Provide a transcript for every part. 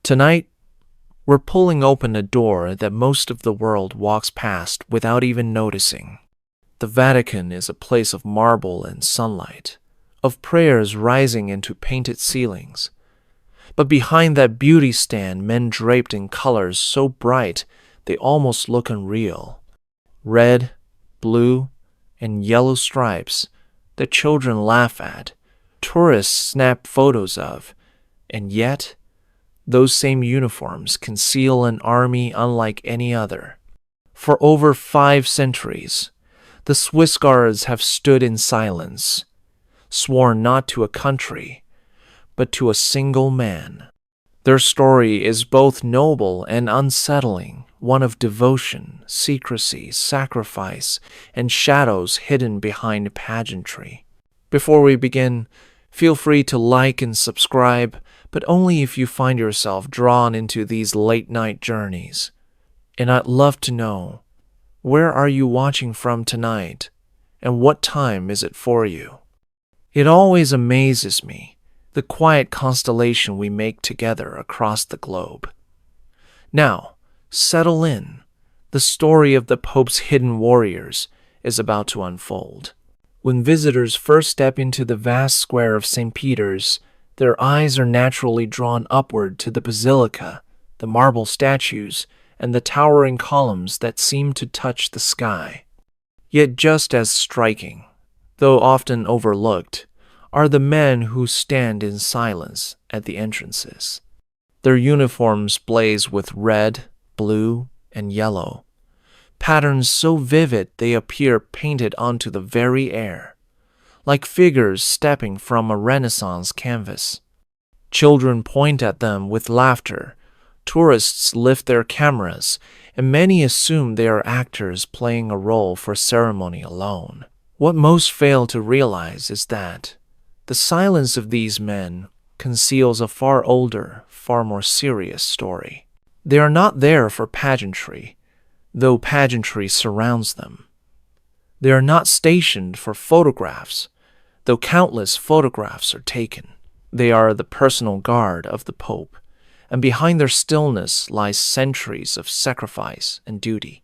Tonight, we're pulling open a door that most of the world walks past without even noticing. The Vatican is a place of marble and sunlight, of prayers rising into painted ceilings. But behind that beauty stand men draped in colors so bright they almost look unreal. Red, blue, and yellow stripes that children laugh at, tourists snap photos of, and yet those same uniforms conceal an army unlike any other. For over 5 centuries, the swissguards have stood in silence, sworn not to a country, but to a single man. Their story is both noble and unsettling, one of devotion, secrecy, sacrifice, and shadows hidden behind pageantry. Before we begin, feel free to like and subscribe, but only if you find yourself drawn into these late-night journeys. And I'd love to know, where are you watching from tonight, and what time is it for you? It always amazes me, the quiet constellation we make together across the globe. Now, settle in. The story of the Pope's hidden warriors is about to unfold. When visitors first step into the vast square of St. Peter's, their eyes are naturally drawn upward to the basilica, the marble statues, and the towering columns that seem to touch the sky. Yet just as striking, though often overlooked, are the men who stand in silence at the entrances. Their uniforms blaze with red, blue, and yellow, patterns so vivid they appear painted onto the very air, like figures stepping from a Renaissance canvas. Children point at them with laughter, tourists lift their cameras, and many assume they are actors playing a role for ceremony alone. What most fail to realize is that the silence of these men conceals a far older, far more serious story. They are not there for pageantry, though pageantry surrounds them. They are not stationed for photographs, though countless photographs are taken. They are the personal guard of the Pope, and behind their stillness lies centuries of sacrifice and duty.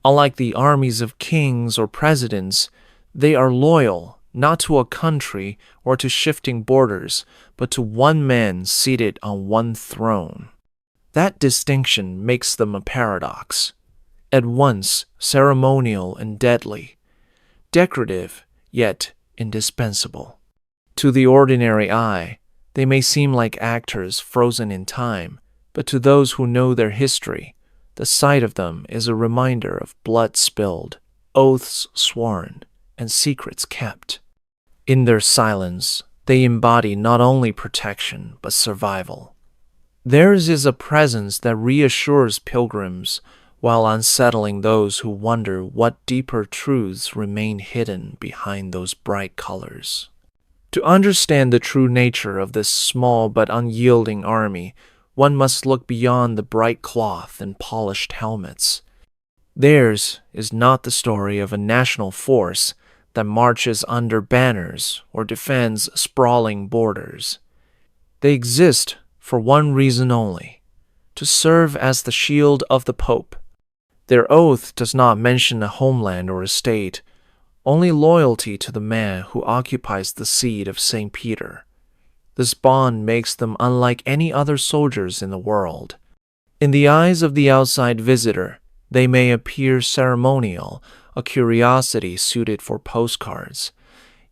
Unlike the armies of kings or presidents, they are loyal not to a country or to shifting borders, but to one man seated on one throne. That distinction makes them a paradox, at once ceremonial and deadly, decorative yet indispensable. To the ordinary eye, they may seem like actors frozen in time, but to those who know their history, the sight of them is a reminder of blood spilled, oaths sworn, and secrets kept. In their silence, they embody not only protection but survival. Theirs is a presence that reassures pilgrims while unsettling those who wonder what deeper truths remain hidden behind those bright colors. To understand the true nature of this small but unyielding army, one must look beyond the bright cloth and polished helmets. Theirs is not the story of a national force that marches under banners or defends sprawling borders. They exist for one reason only: to serve as the shield of the Pope. Their oath does not mention a homeland or a state, only loyalty to the man who occupies the seat of St. Peter. This bond makes them unlike any other soldiers in the world. In the eyes of the outside visitor, they may appear ceremonial, a curiosity suited for postcards.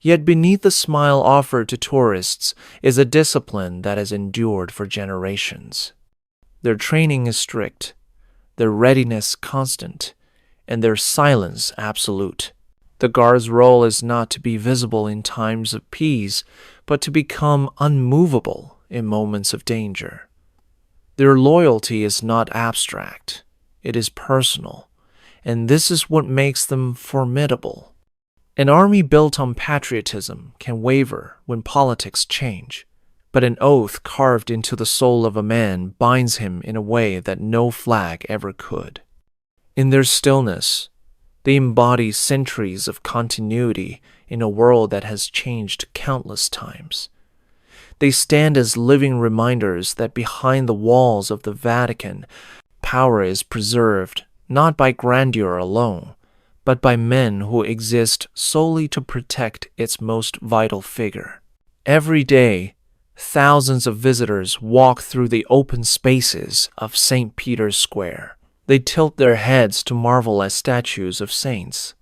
Yet beneath the smile offered to tourists is a discipline that has endured for generations. Their training is strict, their readiness constant, and their silence absolute. The guard's role is not to be visible in times of peace, but to become unmovable in moments of danger. Their loyalty is not abstract, it is personal, and this is what makes them formidable. An army built on patriotism can waver when politics change, but an oath carved into the soul of a man binds him in a way that no flag ever could. In their stillness, they embody centuries of continuity in a world that has changed countless times. They stand as living reminders that behind the walls of the Vatican, power is preserved not by grandeur alone, but by men who exist solely to protect its most vital figure. Every day, thousands of visitors walk through the open spaces of St. Peter's Square. They tilt their heads to marvel at statues of saints.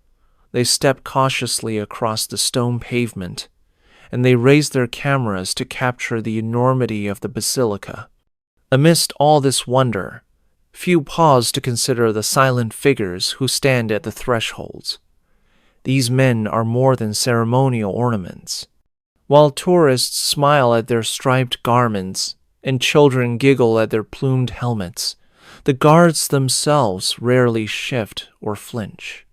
They step cautiously across the stone pavement, and they raise their cameras to capture the enormity of the basilica. Amidst all this wonder, few pause to consider the silent figures who stand at the thresholds. These men are more than ceremonial ornaments. While tourists smile at their striped garments and children giggle at their plumed helmets, the guards themselves rarely shift or flinch.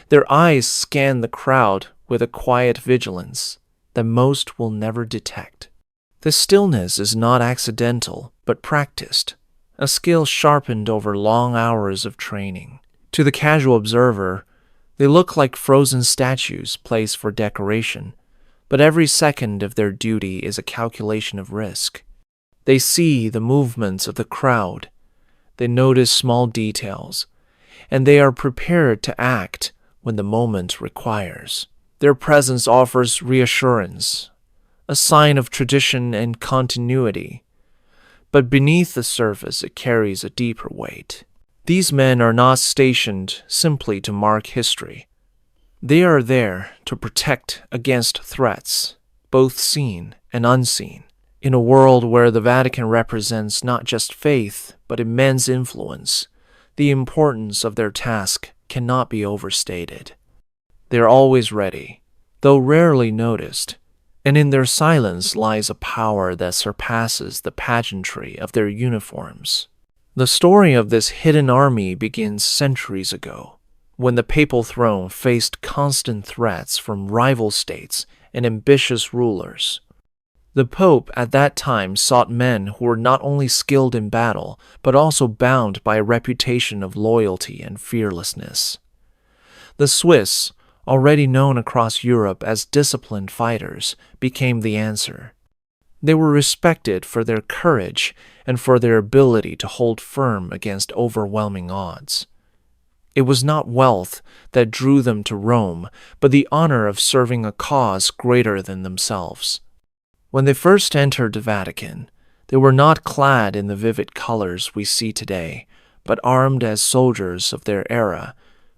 Their eyes scan the crowd with a quiet vigilance that most will never detect. The stillness is not accidental, but practiced, a skill sharpened over long hours of training. To the casual observer, they look like frozen statues placed for decoration, but every second of their duty is a calculation of risk. They see the movements of the crowd, they notice small details, and they are prepared to act when the moment requires. Their presence offers reassurance, a sign of tradition and continuity, but beneath the surface it carries a deeper weight. These men are not stationed simply to mark history. They are there to protect against threats, both seen and unseen. In a world where the Vatican represents not just faith, but immense influence, the importance of their task cannot be overstated. They are always ready, though rarely noticed, and in their silence lies a power that surpasses the pageantry of their uniforms. The story of this hidden army begins centuries ago, when the papal throne faced constant threats from rival states and ambitious rulers. The Pope at that time sought men who were not only skilled in battle, but also bound by a reputation of loyalty and fearlessness. The Swiss, already known across Europe as disciplined fighters, became the answer. They were respected for their courage and for their ability to hold firm against overwhelming odds. It was not wealth that drew them to Rome, but the honor of serving a cause greater than themselves. When they first entered the Vatican, they were not clad in the vivid colors we see today, but armed as soldiers of their era,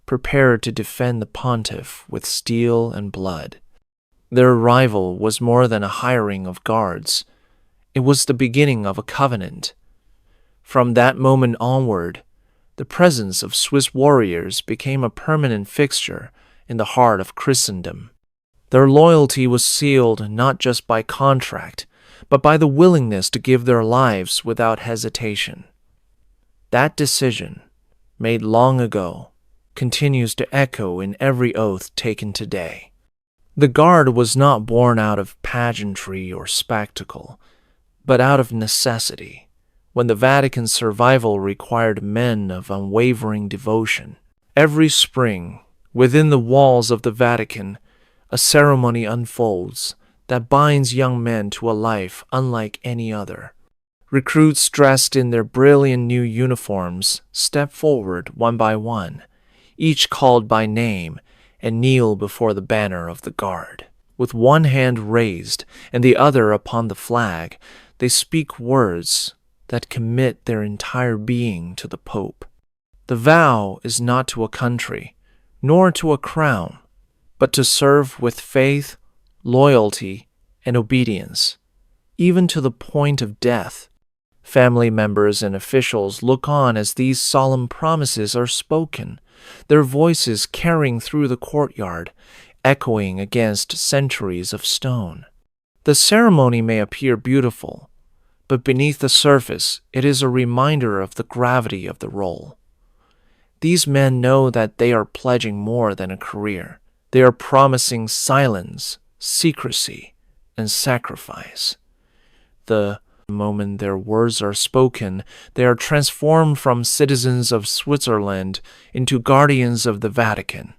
prepared to defend the pontiff with steel and blood. Their arrival was more than a hiring of guards. It was the beginning of a covenant. From that moment onward, the presence of Swiss warriors became a permanent fixture in the heart of Christendom. Their loyalty was sealed not just by contract, but by the willingness to give their lives without hesitation. That decision, made long ago, continues to echo in every oath taken today. The Guard was not born out of pageantry or spectacle, but out of necessity, when the Vatican's survival required men of unwavering devotion. Every spring, within the walls of the Vatican, a ceremony unfolds that binds young men to a life unlike any other. Recruits dressed in their brilliant new uniforms step forward one by one, each called by name, and kneel before the banner of the Guard. With one hand raised and the other upon the flag, they speak words that commit their entire being to the Pope. The vow is not to a country, nor to a crown, but to serve with faith, loyalty, and obedience, even to the point of death. Family members and officials look on as these solemn promises are spoken, their voices carrying through the courtyard, echoing against centuries of stone. The ceremony may appear beautiful, but beneath the surface it is a reminder of the gravity of the role. These men know that they are pledging more than a career. They are promising silence, secrecy, and sacrifice. The moment their words are spoken, they are transformed from citizens of Switzerland into guardians of the Vatican.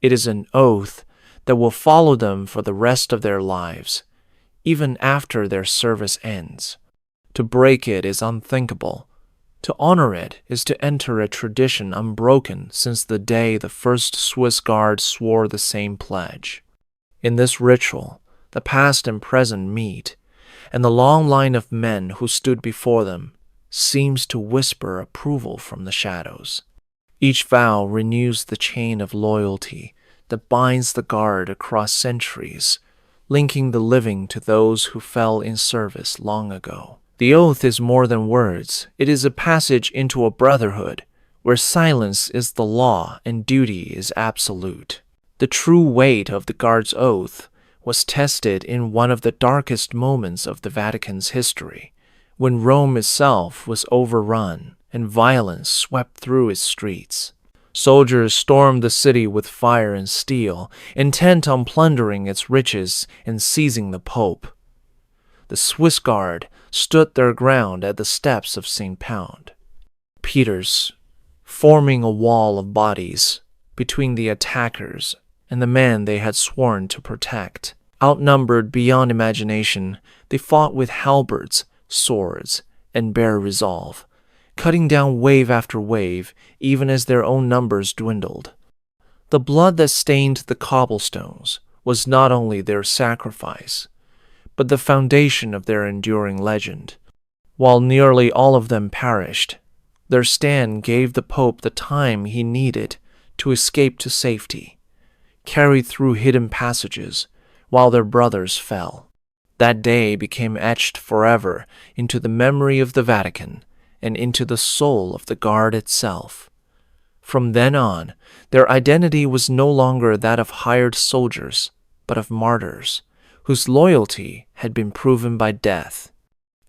It is an oath that will follow them for the rest of their lives, even after their service ends. To break it is unthinkable. To honor it is to enter a tradition unbroken since the day the first swissguard swore the same pledge. In this ritual, the past and present meet, and the long line of men who stood before them seems to whisper approval from the shadows. Each vow renews the chain of loyalty that binds the guard across centuries, linking the living to those who fell in service long ago. The oath is more than words. It is a passage into a brotherhood where silence is the law and duty is absolute. The true weight of the guard's oath was tested in one of the darkest moments of the Vatican's history, when Rome itself was overrun and violence swept through its streets. Soldiers stormed the city with fire and steel, intent on plundering its riches and seizing the Pope. The swissguard stood their ground at the steps of St. Peter's, forming a wall of bodies between the attackers and the men they had sworn to protect. Outnumbered beyond imagination, they fought with halberds, swords, and bare resolve, cutting down wave after wave, even as their own numbers dwindled. The blood that stained the cobblestones was not only their sacrifice, but the foundation of their enduring legend. While nearly all of them perished, their stand gave the Pope the time he needed to escape to safety, carried through hidden passages while their brothers fell. That day became etched forever into the memory of the Vatican and into the soul of the Guard itself. From then on, their identity was no longer that of hired soldiers, but of martyrs, whose loyalty had been proven by death.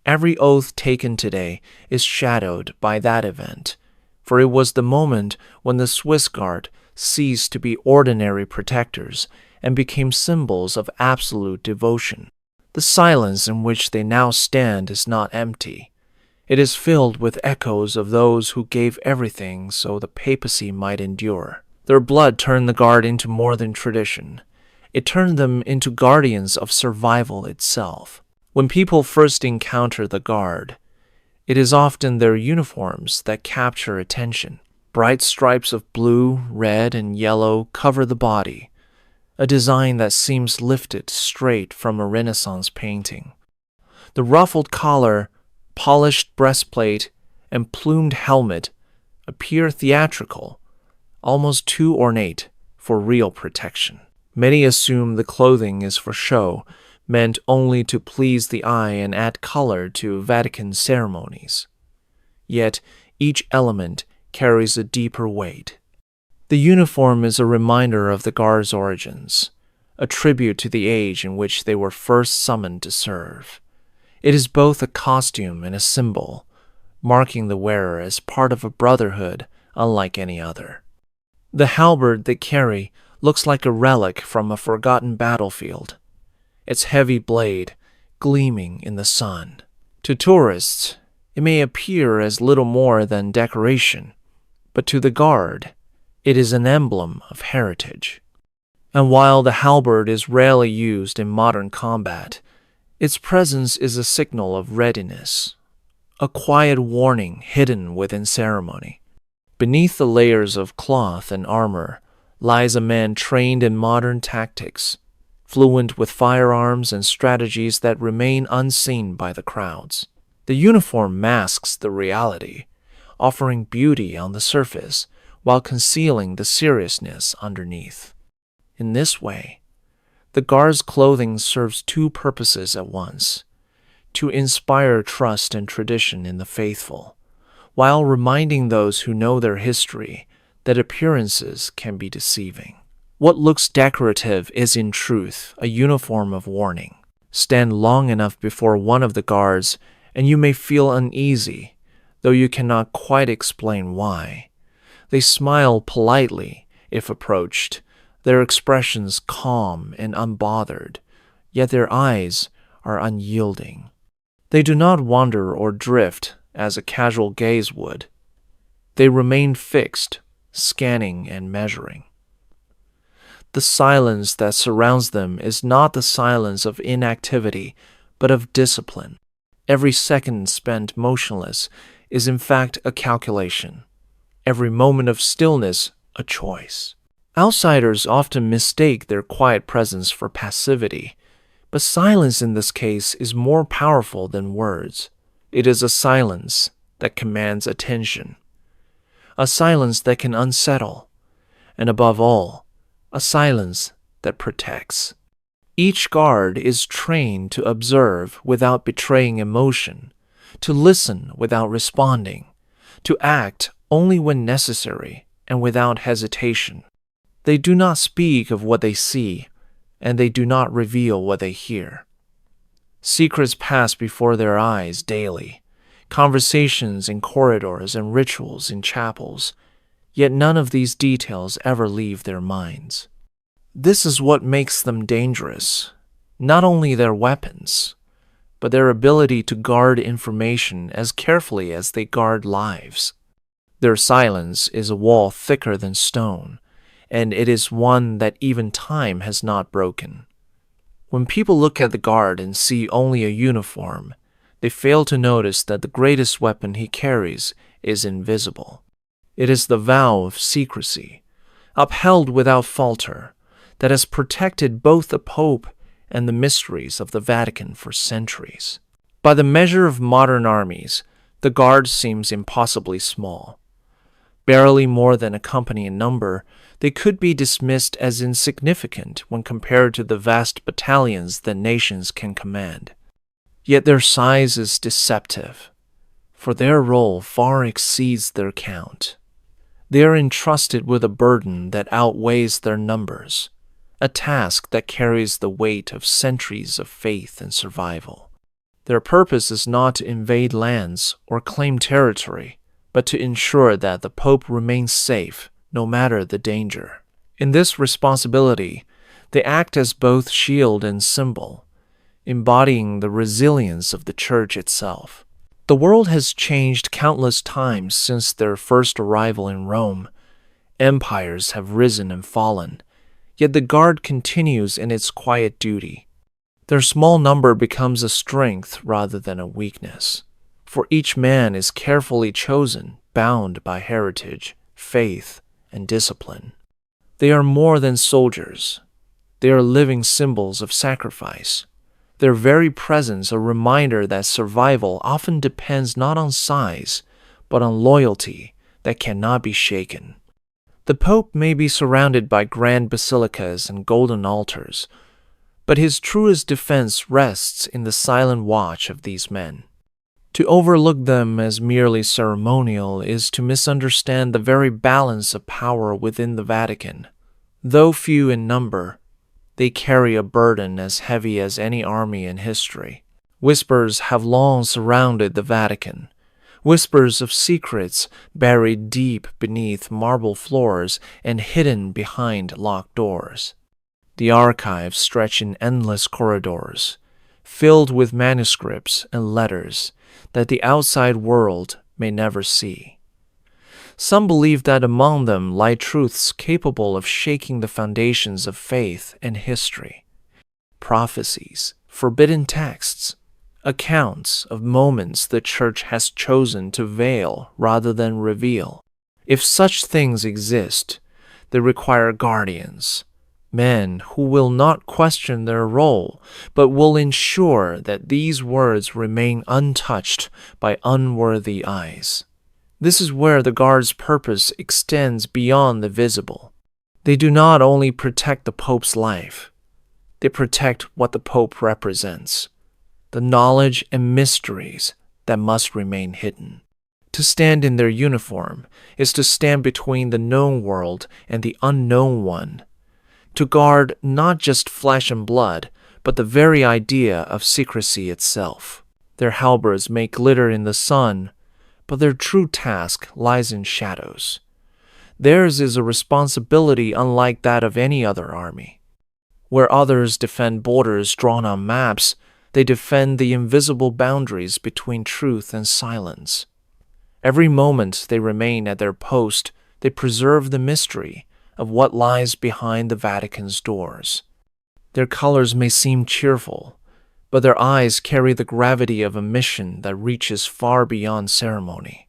Every oath taken today is shadowed by that event, for it was the moment when the swissguard ceased to be ordinary protectors and became symbols of absolute devotion. The silence in which they now stand is not empty. It is filled with echoes of those who gave everything so the papacy might endure. Their blood turned the Guard into more than tradition. It turned them into guardians of survival itself. When people first encounter the Guard, it is often their uniforms that capture attention. Bright stripes of blue, red, and yellow cover the body, a design that seems lifted straight from a Renaissance painting. The ruffled collar, polished breastplate, and plumed helmet appear theatrical, almost too ornate for real protection. Many assume the clothing is for show, meant only to please the eye and add color to Vatican ceremonies. Yet each element carries a deeper weight. The uniform is a reminder of the Guard's origins, a tribute to the age in which they were first summoned to serve. It is both a costume and a symbol, marking the wearer as part of a brotherhood unlike any other. The halberd they carry looks like a relic from a forgotten battlefield, its heavy blade gleaming in the sun. To tourists, it may appear as little more than decoration, but to the Guard, it is an emblem of heritage. And while the halberd is rarely used in modern combat, its presence is a signal of readiness, a quiet warning hidden within ceremony. Beneath the layers of cloth and armor lies a man trained in modern tactics, fluent with firearms and strategies that remain unseen by the crowds. The uniform masks the reality, offering beauty on the surface while concealing the seriousness underneath. In this way, the Guard's clothing serves two purposes at once: to inspire trust and tradition in the faithful, while reminding those who know their history that appearances can be deceiving. What looks decorative is in truth a uniform of warning. Stand long enough before one of the guards, and you may feel uneasy, though you cannot quite explain why. They smile politely if approached, their expressions calm and unbothered, yet their eyes are unyielding. They do not wander or drift as a casual gaze would. They remain fixed, scanning and measuring. The silence that surrounds them is not the silence of inactivity, but of discipline. Every second spent motionless is in fact a calculation. Every moment of stillness, a choice. Outsiders often mistake their quiet presence for passivity, but silence in this case is more powerful than words. It is a silence that commands attention, a silence that can unsettle, and above all, a silence that protects. Each guard is trained to observe without betraying emotion, to listen without responding, to act only when necessary and without hesitation. They do not speak of what they see, and they do not reveal what they hear. Secrets pass before their eyes daily, conversations in corridors and rituals in chapels, yet none of these details ever leave their minds. This is what makes them dangerous, not only their weapons, but their ability to guard information as carefully as they guard lives. Their silence is a wall thicker than stone, and it is one that even time has not broken. When people look at the guard and see only a uniform, they fail to notice that the greatest weapon he carries is invisible. It is the vow of secrecy, upheld without falter, that has protected both the Pope and the mysteries of the Vatican for centuries. By the measure of modern armies, the guard seems impossibly small. Barely more than a company in number, they could be dismissed as insignificant when compared to the vast battalions that nations can command. Yet their size is deceptive, for their role far exceeds their count. They are entrusted with a burden that outweighs their numbers, a task that carries the weight of centuries of faith and survival. Their purpose is not to invade lands or claim territory, but to ensure that the Pope remains safe no matter the danger. In this responsibility, they act as both shield and symbol, embodying the resilience of the Church itself. The world has changed countless times since their first arrival in Rome. Empires have risen and fallen, yet the guard continues in its quiet duty. Their small number becomes a strength rather than a weakness, for each man is carefully chosen, bound by heritage, faith, and discipline. They are more than soldiers. They are living symbols of sacrifice. Their very presence a reminder that survival often depends not on size, but on loyalty that cannot be shaken. The Pope may be surrounded by grand basilicas and golden altars, but his truest defense rests in the silent watch of these men. To overlook them as merely ceremonial is to misunderstand the very balance of power within the Vatican. Though few in number, they carry a burden as heavy as any army in history. Whispers have long surrounded the Vatican, whispers of secrets buried deep beneath marble floors and hidden behind locked doors. The archives stretch in endless corridors, filled with manuscripts and letters that the outside world may never see. Some believe that among them lie truths capable of shaking the foundations of faith and history. Prophecies, forbidden texts, accounts of moments the Church has chosen to veil rather than reveal. If such things exist, they require guardians, men who will not question their role, but will ensure that these words remain untouched by unworthy eyes. This is where the guard's purpose extends beyond the visible. They do not only protect the Pope's life, they protect what the Pope represents, the knowledge and mysteries that must remain hidden. To stand in their uniform is to stand between the known world and the unknown one, to guard not just flesh and blood, but the very idea of secrecy itself. Their halberds may glitter in the sun, but their true task lies in shadows. Theirs is a responsibility unlike that of any other army. Where others defend borders drawn on maps, they defend the invisible boundaries between truth and silence. Every moment they remain at their post, they preserve the mystery, of what lies behind the Vatican's doors. Their colors may seem cheerful, but their eyes carry the gravity of a mission that reaches far beyond ceremony.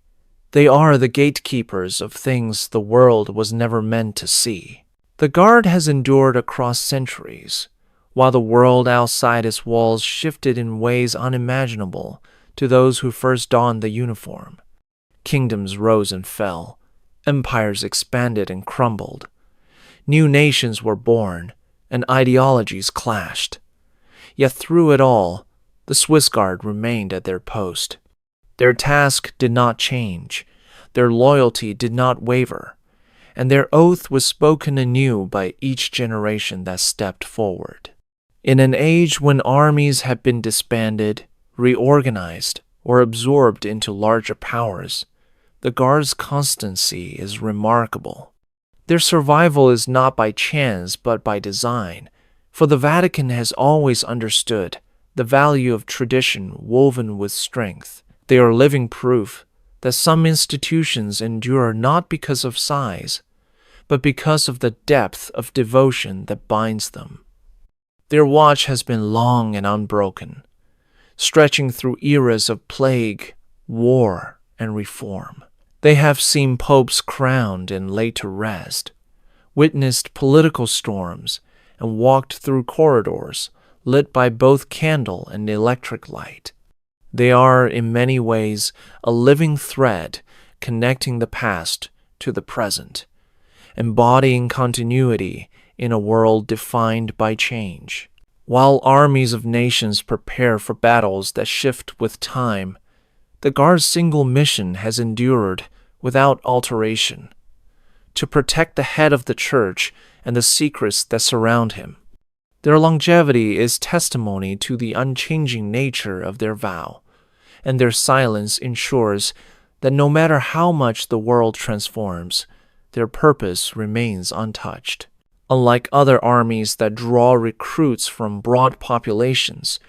They are the gatekeepers of things the world was never meant to see. The guard has endured across centuries, while the world outside its walls shifted in ways unimaginable to those who first donned the uniform. Kingdoms rose and fell, empires expanded and crumbled. New nations were born, and ideologies clashed. Yet through it all, the swissguard remained at their post. Their task did not change, their loyalty did not waver, and their oath was spoken anew by each generation that stepped forward. In an age when armies had been disbanded, reorganized, or absorbed into larger powers, the Guard's constancy is remarkable. Their survival is not by chance but by design, for the Vatican has always understood the value of tradition woven with strength. They are living proof that some institutions endure not because of size, but because of the depth of devotion that binds them. Their watch has been long and unbroken, stretching through eras of plague, war, and reform. They have seen popes crowned and laid to rest, witnessed political storms, and walked through corridors lit by both candle and electric light. They are, in many ways, a living thread connecting the past to the present, embodying continuity in a world defined by change. While armies of nations prepare for battles that shift with time, the Guard's single mission has endured without alteration: to protect the head of the Church and the secrets that surround him. Their longevity is testimony to the unchanging nature of their vow, and their silence ensures that no matter how much the world transforms, their purpose remains untouched. Unlike other armies that draw recruits from broad populations,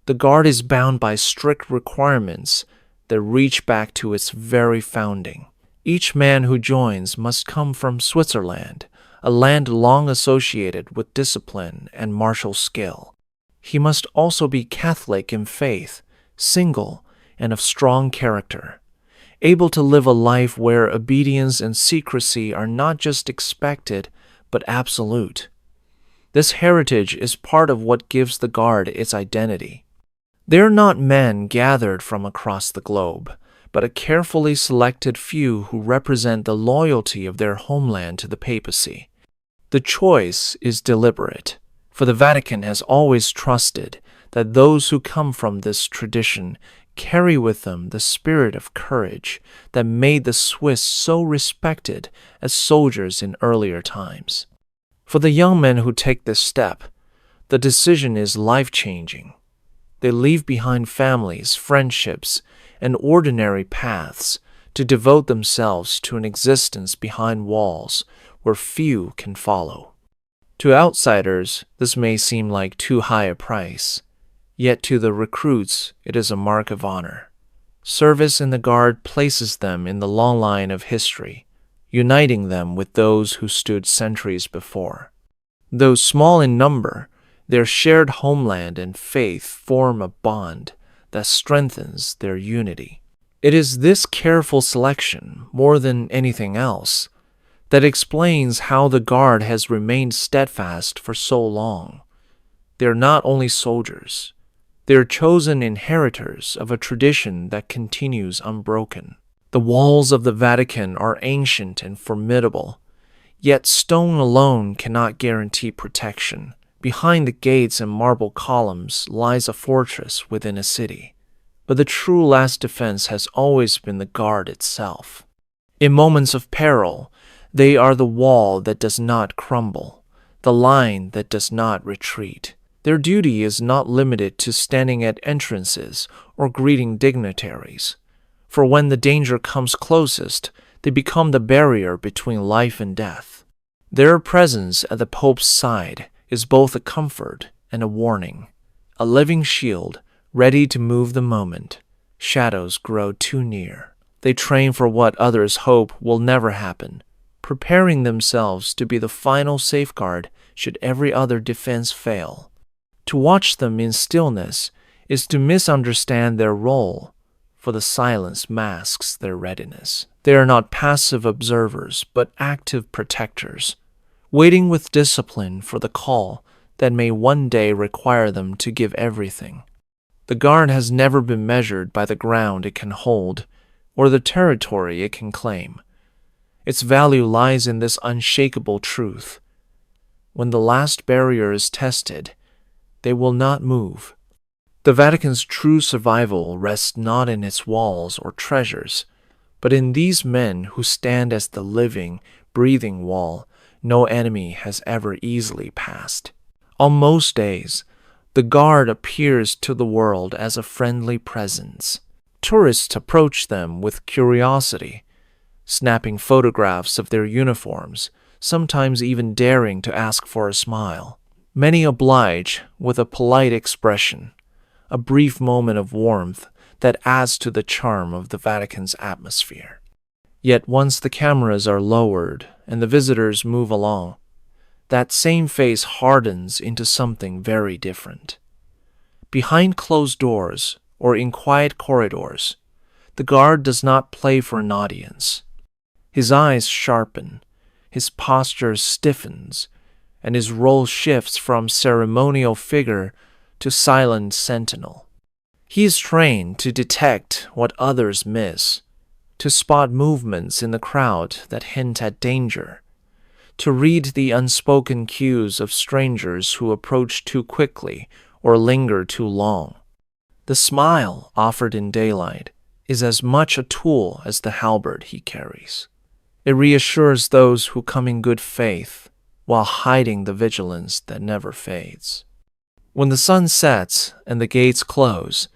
the Guard is bound by strict requirements that reach back to its very founding. Each man who joins must come from Switzerland, a land long associated with discipline and martial skill. He must also be Catholic in faith, single, and of strong character, able to live a life where obedience and secrecy are not just expected, but absolute. This heritage is part of what gives the Guard its identity. They are not men gathered from across the globe, but a carefully selected few who represent the loyalty of their homeland to the papacy. The choice is deliberate, for the Vatican has always trusted that those who come from this tradition carry with them the spirit of courage that made the Swiss so respected as soldiers in earlier times. For the young men who take this step, the decision is life-changing. They leave behind families, friendships, and ordinary paths to devote themselves to an existence behind walls where few can follow. To outsiders, this may seem like too high a price, yet to the recruits it is a mark of honor. Service in the Guard places them in the long line of history, uniting them with those who stood centuries before. Though small in number, their shared homeland and faith form a bond that strengthens their unity. It is this careful selection, more than anything else, that explains how the Guard has remained steadfast for so long. They are not only soldiers, they are chosen inheritors of a tradition that continues unbroken. The walls of the Vatican are ancient and formidable, yet stone alone cannot guarantee protection. Behind the gates and marble columns lies a fortress within a city, but the true last defense has always been the Guard itself. In moments of peril, they are the wall that does not crumble, the line that does not retreat. Their duty is not limited to standing at entrances or greeting dignitaries, for when the danger comes closest, they become the barrier between life and death. Their presence at the Pope's side is both a comfort and a warning, a living shield ready to move the moment shadows grow too near. They train for what others hope will never happen: preparing themselves to be the final safeguard should every other defense fail. To watch them in stillness is to misunderstand their role, for the silence masks their readiness. They are not passive observers, but active protectors, waiting with discipline for the call that may one day require them to give everything. The guard has never been measured by the ground it can hold or the territory it can claim. Its value lies in this unshakable truth. When the last barrier is tested, they will not move. The Vatican's true survival rests not in its walls or treasures, but in these men who stand as the living, breathing wall no enemy has ever easily passed. On most days, the guard appears to the world as a friendly presence. Tourists approach them with curiosity, snapping photographs of their uniforms, sometimes even daring to ask for a smile. Many oblige with a polite expression, a brief moment of warmth that adds to the charm of the Vatican's atmosphere. Yet once the cameras are lowered and the visitors move along, that same face hardens into something very different. Behind closed doors or in quiet corridors, the guard does not play for an audience. His eyes sharpen, his posture stiffens, and his role shifts from ceremonial figure to silent sentinel. He is trained to detect what others miss, to spot movements in the crowd that hint at danger, to read the unspoken cues of strangers who approach too quickly or linger too long. The smile offered in daylight is as much a tool as the halberd he carries. It reassures those who come in good faith while hiding the vigilance that never fades. When the sun sets and the gates close,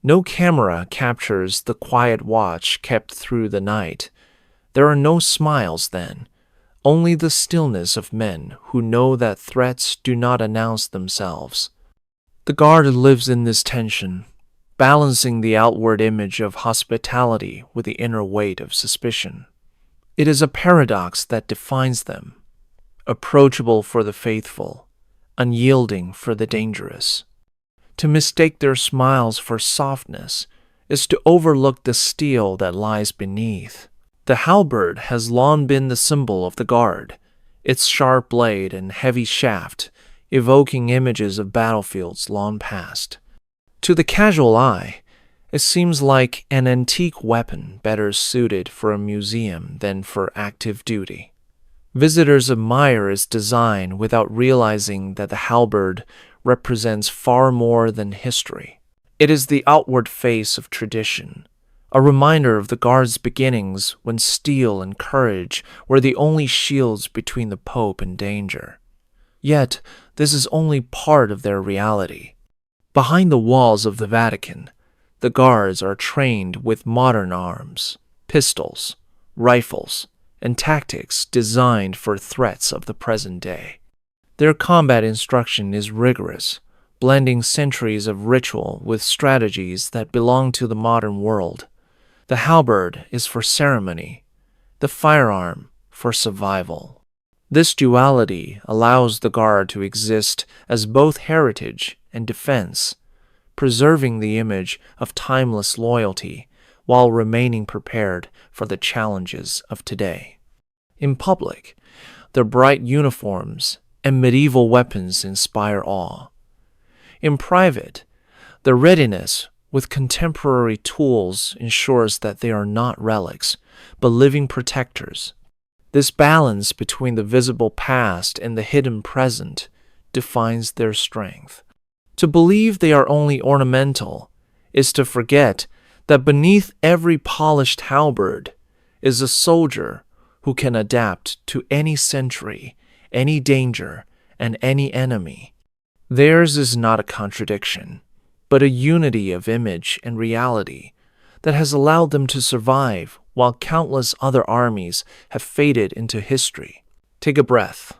no camera captures the quiet watch kept through the night. There are no smiles then, only the stillness of men who know that threats do not announce themselves. The guard lives in this tension, balancing the outward image of hospitality with the inner weight of suspicion. It is a paradox that defines them, approachable for the faithful, unyielding for the dangerous. To mistake their smiles for softness is to overlook the steel that lies beneath. The halberd has long been the symbol of the guard, its sharp blade and heavy shaft evoking images of battlefields long past. To the casual eye, it seems like an antique weapon better suited for a museum than for active duty. Visitors admire its design without realizing that the halberd represents far more than history. It is the outward face of tradition, a reminder of the guard's beginnings when steel and courage were the only shields between the Pope and danger. Yet, this is only part of their reality. Behind the walls of the Vatican, the guards are trained with modern arms, pistols, rifles, and tactics designed for threats of the present day. Their combat instruction is rigorous, blending centuries of ritual with strategies that belong to the modern world. The halberd is for ceremony, the firearm for survival. This duality allows the guard to exist as both heritage and defense, preserving the image of timeless loyalty while remaining prepared for the challenges of today. In public, their bright uniforms and medieval weapons inspire awe. In private, their readiness with contemporary tools ensures that they are not relics, but living protectors. This balance between the visible past and the hidden present defines their strength. To believe they are only ornamental is to forget that beneath every polished halberd is a soldier who can adapt to any century, any danger, and any enemy. Theirs is not a contradiction, but a unity of image and reality that has allowed them to survive while countless other armies have faded into history. Take a breath.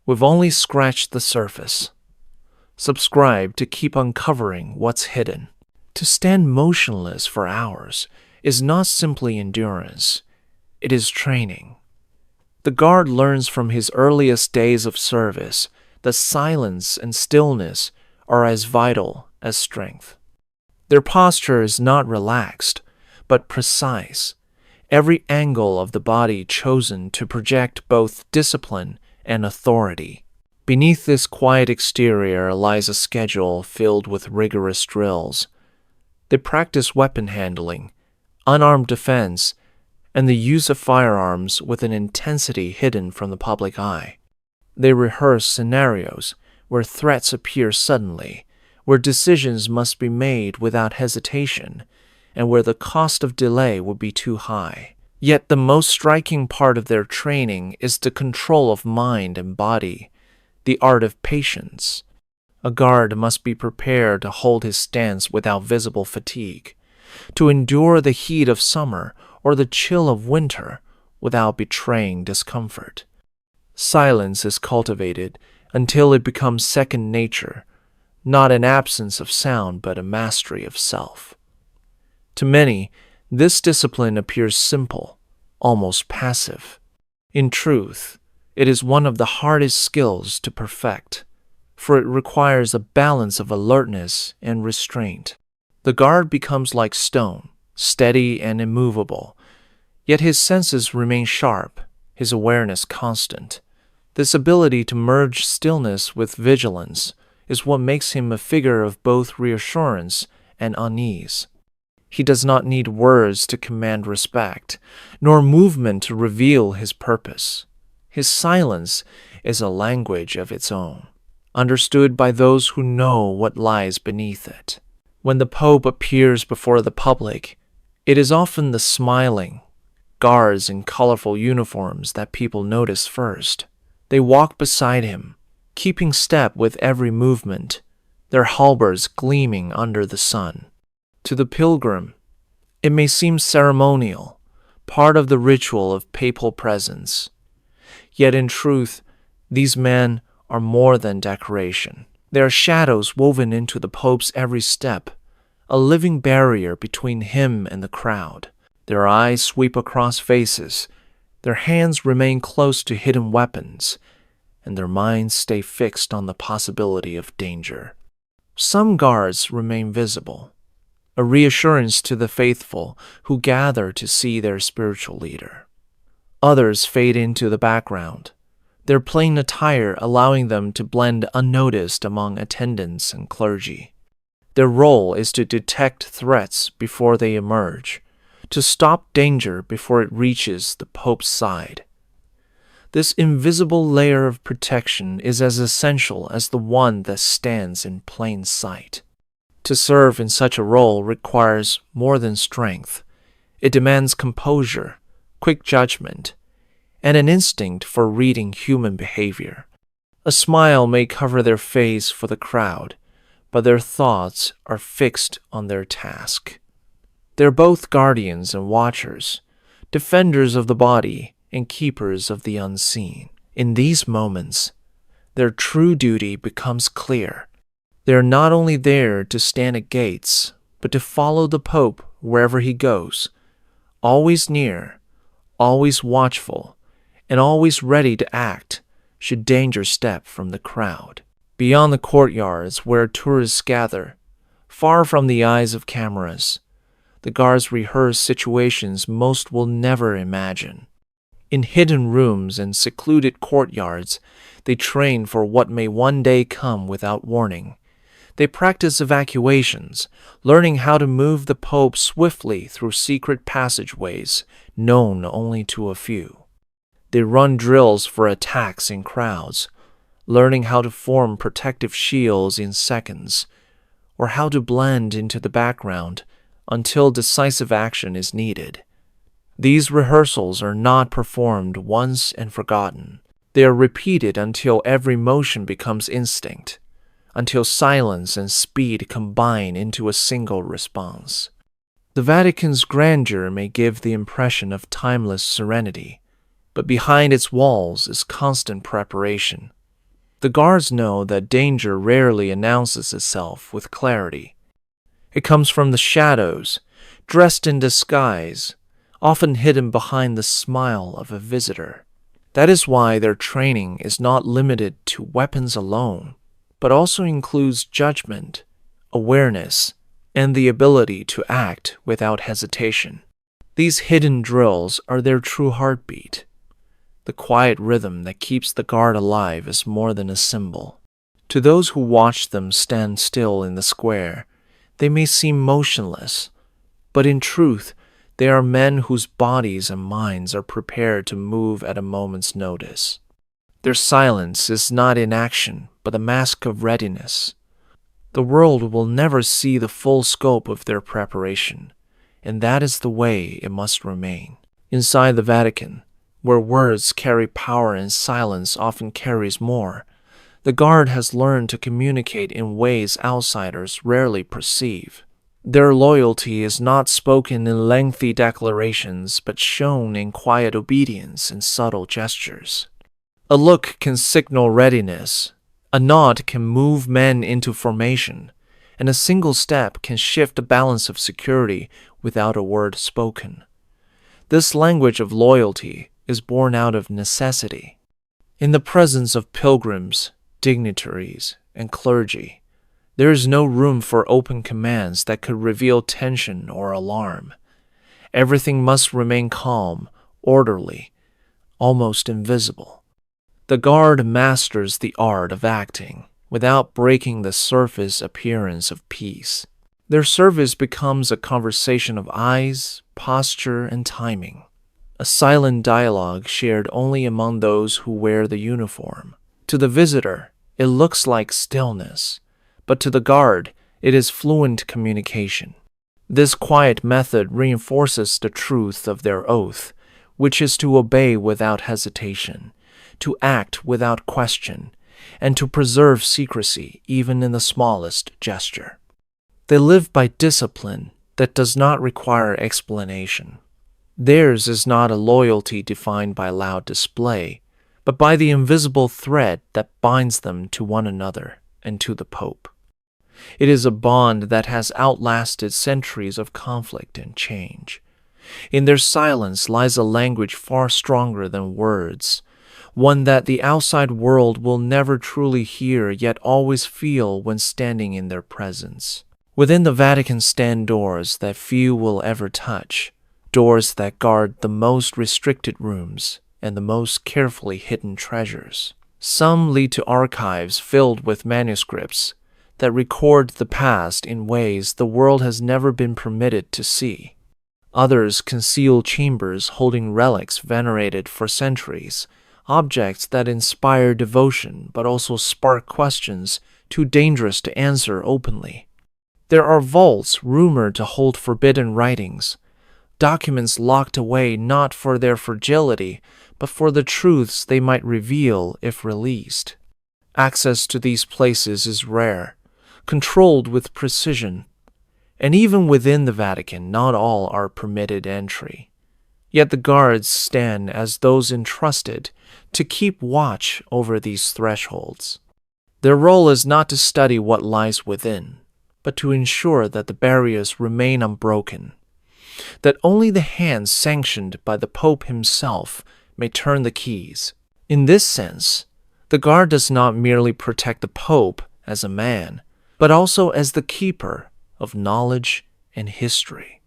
We've only scratched the surface. Subscribe to keep uncovering what's hidden. To stand motionless for hours is not simply endurance, it is training. The guard learns from his earliest days of service that silence and stillness are as vital as strength. Their posture is not relaxed, but precise, every angle of the body chosen to project both discipline and authority. Beneath this quiet exterior lies a schedule filled with rigorous drills. They practice weapon handling, unarmed defense, and the use of firearms with an intensity hidden from the public eye. They rehearse scenarios where threats appear suddenly, where decisions must be made without hesitation, and where the cost of delay would be too high. Yet the most striking part of their training is the control of mind and body, the art of patience. A guard must be prepared to hold his stance without visible fatigue, to endure the heat of summer or the chill of winter without betraying discomfort. Silence is cultivated until it becomes second nature, not an absence of sound but a mastery of self. To many, this discipline appears simple, almost passive. In truth, it is one of the hardest skills to perfect, for it requires a balance of alertness and restraint. The guard becomes like stone, steady and immovable, yet his senses remain sharp, his awareness constant. This ability to merge stillness with vigilance is what makes him a figure of both reassurance and unease. He does not need words to command respect, nor movement to reveal his purpose. His silence is a language of its own, understood by those who know what lies beneath it. When the Pope appears before the public, it is often the smiling guards in colorful uniforms that people notice first. They walk beside him, keeping step with every movement, their halberds gleaming under the sun. To the pilgrim, it may seem ceremonial, part of the ritual of papal presence. Yet in truth, these men are more than decoration. They are shadows woven into the Pope's every step, a living barrier between him and the crowd. Their eyes sweep across faces, their hands remain close to hidden weapons, and their minds stay fixed on the possibility of danger. Some guards remain visible, a reassurance to the faithful who gather to see their spiritual leader. Others fade into the background, their plain attire allowing them to blend unnoticed among attendants and clergy. Their role is to detect threats before they emerge, to stop danger before it reaches the Pope's side. This invisible layer of protection is as essential as the one that stands in plain sight. To serve in such a role requires more than strength. It demands composure, quick judgment, and an instinct for reading human behavior. A smile may cover their face for the crowd, but their thoughts are fixed on their task. They're both guardians and watchers, defenders of the body and keepers of the unseen. In these moments, their true duty becomes clear. They are not only there to stand at gates, but to follow the Pope wherever he goes, always near, always watchful, and always ready to act should danger step from the crowd. Beyond the courtyards where tourists gather, far from the eyes of cameras, the guards rehearse situations most will never imagine. In hidden rooms and secluded courtyards, they train for what may one day come without warning. They practice evacuations, learning how to move the Pope swiftly through secret passageways known only to a few. They run drills for attacks in crowds, learning how to form protective shields in seconds, or how to blend into the background until decisive action is needed. These rehearsals are not performed once and forgotten. They are repeated until every motion becomes instinct, until silence and speed combine into a single response. The Vatican's grandeur may give the impression of timeless serenity, but behind its walls is constant preparation. The guards know that danger rarely announces itself with clarity. It comes from the shadows, dressed in disguise, often hidden behind the smile of a visitor. That is why their training is not limited to weapons alone, but also includes judgment, awareness, and the ability to act without hesitation. These hidden drills are their true heartbeat. The quiet rhythm that keeps the guard alive is more than a symbol. To those who watch them stand still in the square, they may seem motionless, but in truth, they are men whose bodies and minds are prepared to move at a moment's notice. Their silence is not inaction, but a mask of readiness. The world will never see the full scope of their preparation, and that is the way it must remain. Inside the Vatican, where words carry power and silence often carries more, the guard has learned to communicate in ways outsiders rarely perceive. Their loyalty is not spoken in lengthy declarations, but shown in quiet obedience and subtle gestures. A look can signal readiness, a nod can move men into formation, and a single step can shift the balance of security without a word spoken. This language of loyalty is born out of necessity. In the presence of pilgrims, dignitaries, and clergy, there is no room for open commands that could reveal tension or alarm. Everything must remain calm, orderly, almost invisible. The guard masters the art of acting without breaking the surface appearance of peace. Their service becomes a conversation of eyes, posture, and timing, a silent dialogue shared only among those who wear the uniform. To the visitor, it looks like stillness, but to the guard, it is fluent communication. This quiet method reinforces the truth of their oath, which is to obey without hesitation, to act without question, and to preserve secrecy even in the smallest gesture. They live by discipline that does not require explanation. Theirs is not a loyalty defined by loud display, but by the invisible thread that binds them to one another and to the Pope. It is a bond that has outlasted centuries of conflict and change. In their silence lies a language far stronger than words, one that the outside world will never truly hear yet always feel when standing in their presence. Within the Vatican stand doors that few will ever touch, doors that guard the most restricted rooms and the most carefully hidden treasures. Some lead to archives filled with manuscripts that record the past in ways the world has never been permitted to see. Others conceal chambers holding relics venerated for centuries, objects that inspire devotion but also spark questions too dangerous to answer openly. There are vaults rumored to hold forbidden writings, documents locked away not for their fragility, but for the truths they might reveal if released. Access to these places is rare, controlled with precision, and even within the Vatican, not all are permitted entry. Yet the guards stand as those entrusted to keep watch over these thresholds. Their role is not to study what lies within, but to ensure that the barriers remain unbroken, that only the hands sanctioned by the Pope himself may turn the keys. In this sense, the guard does not merely protect the Pope as a man, but also as the keeper of knowledge and history.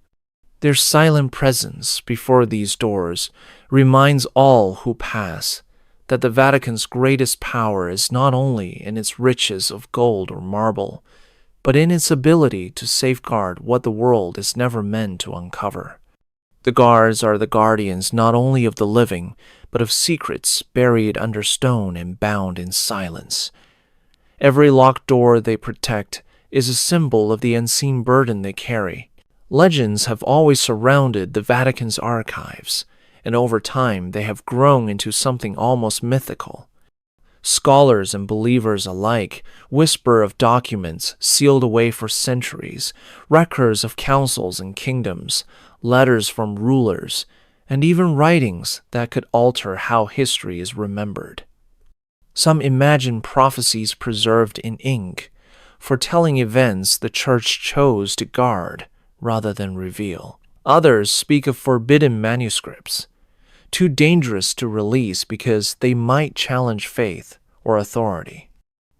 Their silent presence before these doors reminds all who pass that the Vatican's greatest power is not only in its riches of gold or marble, but in its ability to safeguard what the world is never meant to uncover. The guards are the guardians not only of the living, but of secrets buried under stone and bound in silence. Every locked door they protect is a symbol of the unseen burden they carry. Legends have always surrounded the Vatican's archives, and over time they have grown into something almost mythical. Scholars and believers alike whisper of documents sealed away for centuries, records of councils and kingdoms, letters from rulers, and even writings that could alter how history is remembered. Some imagine prophecies preserved in ink, foretelling events the Church chose to guard rather than reveal. Others speak of forbidden manuscripts, too dangerous to release because they might challenge faith or authority.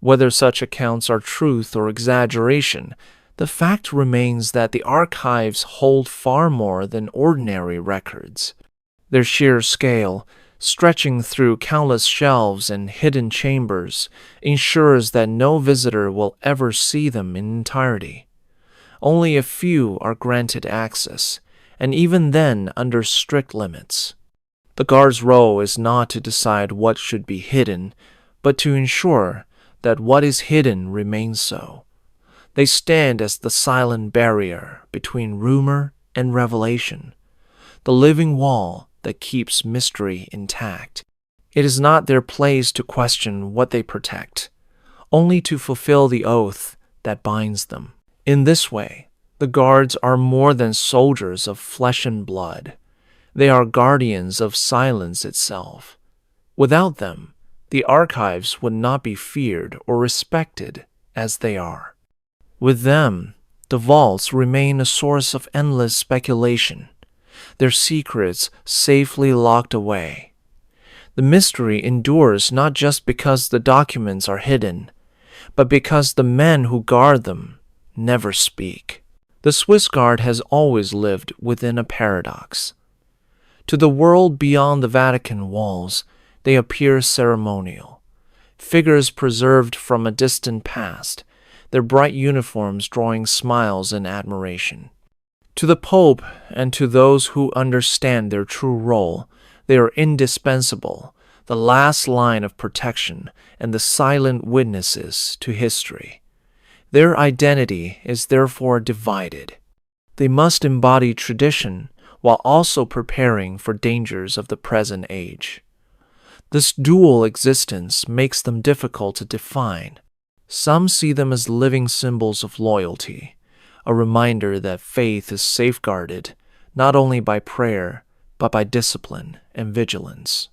Whether such accounts are truth or exaggeration, the fact remains that the archives hold far more than ordinary records. Their sheer scale, stretching through countless shelves and hidden chambers, ensures that no visitor will ever see them in entirety. Only a few are granted access, and even then under strict limits. The guard's role is not to decide what should be hidden, but to ensure that what is hidden remains so. They stand as the silent barrier between rumor and revelation, the living wall that keeps mystery intact. It is not their place to question what they protect, only to fulfill the oath that binds them. In this way, the guards are more than soldiers of flesh and blood. They are guardians of silence itself. Without them, the archives would not be feared or respected as they are. With them, the vaults remain a source of endless speculation, their secrets safely locked away. The mystery endures not just because the documents are hidden, but because the men who guard them never speak. The swissguard has always lived within a paradox. To the world beyond the Vatican walls, they appear ceremonial, figures preserved from a distant past, their bright uniforms drawing smiles and admiration. To the Pope and to those who understand their true role, they are indispensable, the last line of protection and the silent witnesses to history. Their identity is therefore divided. They must embody tradition while also preparing for dangers of the present age. This dual existence makes them difficult to define. Some see them as living symbols of loyalty, a reminder that faith is safeguarded not only by prayer, but by discipline and vigilance.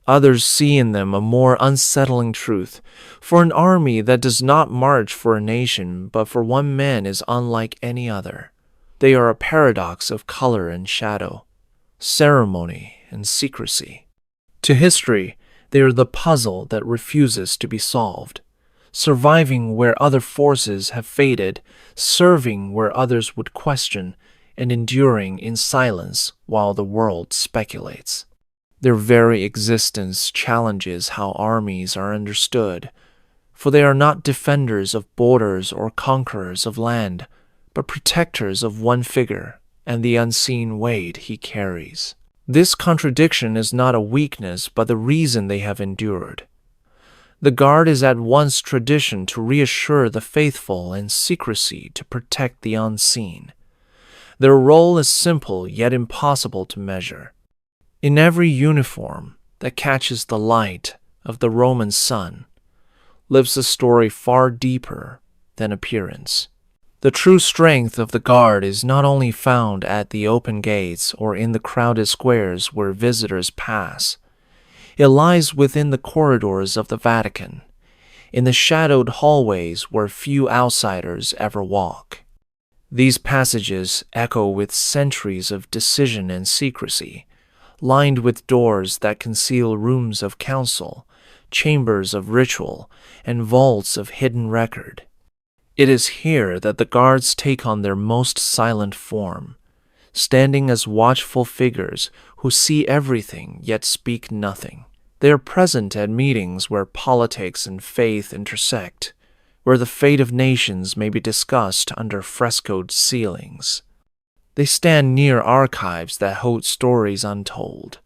Others see in them a more unsettling truth, for an army that does not march for a nation but for one man is unlike any other. They are a paradox of color and shadow, ceremony and secrecy. To history, they are the puzzle that refuses to be solved, surviving where other forces have faded, serving where others would question, and enduring in silence while the world speculates. Their very existence challenges how armies are understood, for they are not defenders of borders or conquerors of land, but protectors of one figure and the unseen weight he carries. This contradiction is not a weakness, but the reason they have endured. The guard is at once tradition to reassure the faithful and secrecy to protect the unseen. Their role is simple yet impossible to measure. In every uniform that catches the light of the Roman sun lives a story far deeper than appearance. The true strength of the guard is not only found at the open gates or in the crowded squares where visitors pass. It lies within the corridors of the Vatican, in the shadowed hallways where few outsiders ever walk. These passages echo with centuries of decision and secrecy, lined with doors that conceal rooms of council, chambers of ritual, and vaults of hidden record. It is here that the guards take on their most silent form, standing as watchful figures who see everything yet speak nothing. They are present at meetings where politics and faith intersect, where the fate of nations may be discussed under frescoed ceilings. They stand near archives that hold stories untold,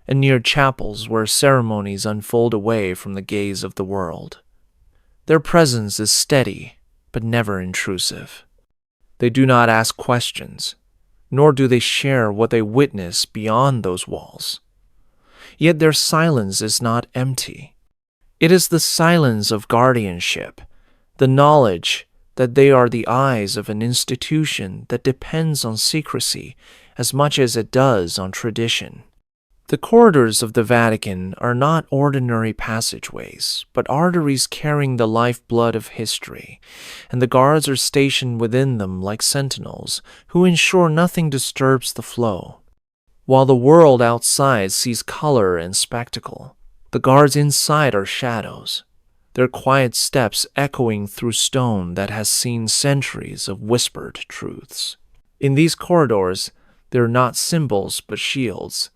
and near chapels where ceremonies unfold away from the gaze of the world. Their presence is steady, but never intrusive. They do not ask questions, nor do they share what they witness beyond those walls. Yet their silence is not empty. It is the silence of guardianship, the knowledge that they are the eyes of an institution that depends on secrecy as much as it does on tradition. The corridors of the Vatican are not ordinary passageways, but arteries carrying the lifeblood of history, and the guards are stationed within them like sentinels who ensure nothing disturbs the flow. While the world outside sees color and spectacle, the guards inside are shadows, their quiet steps echoing through stone that has seen centuries of whispered truths. In these corridors, they're not symbols but shields,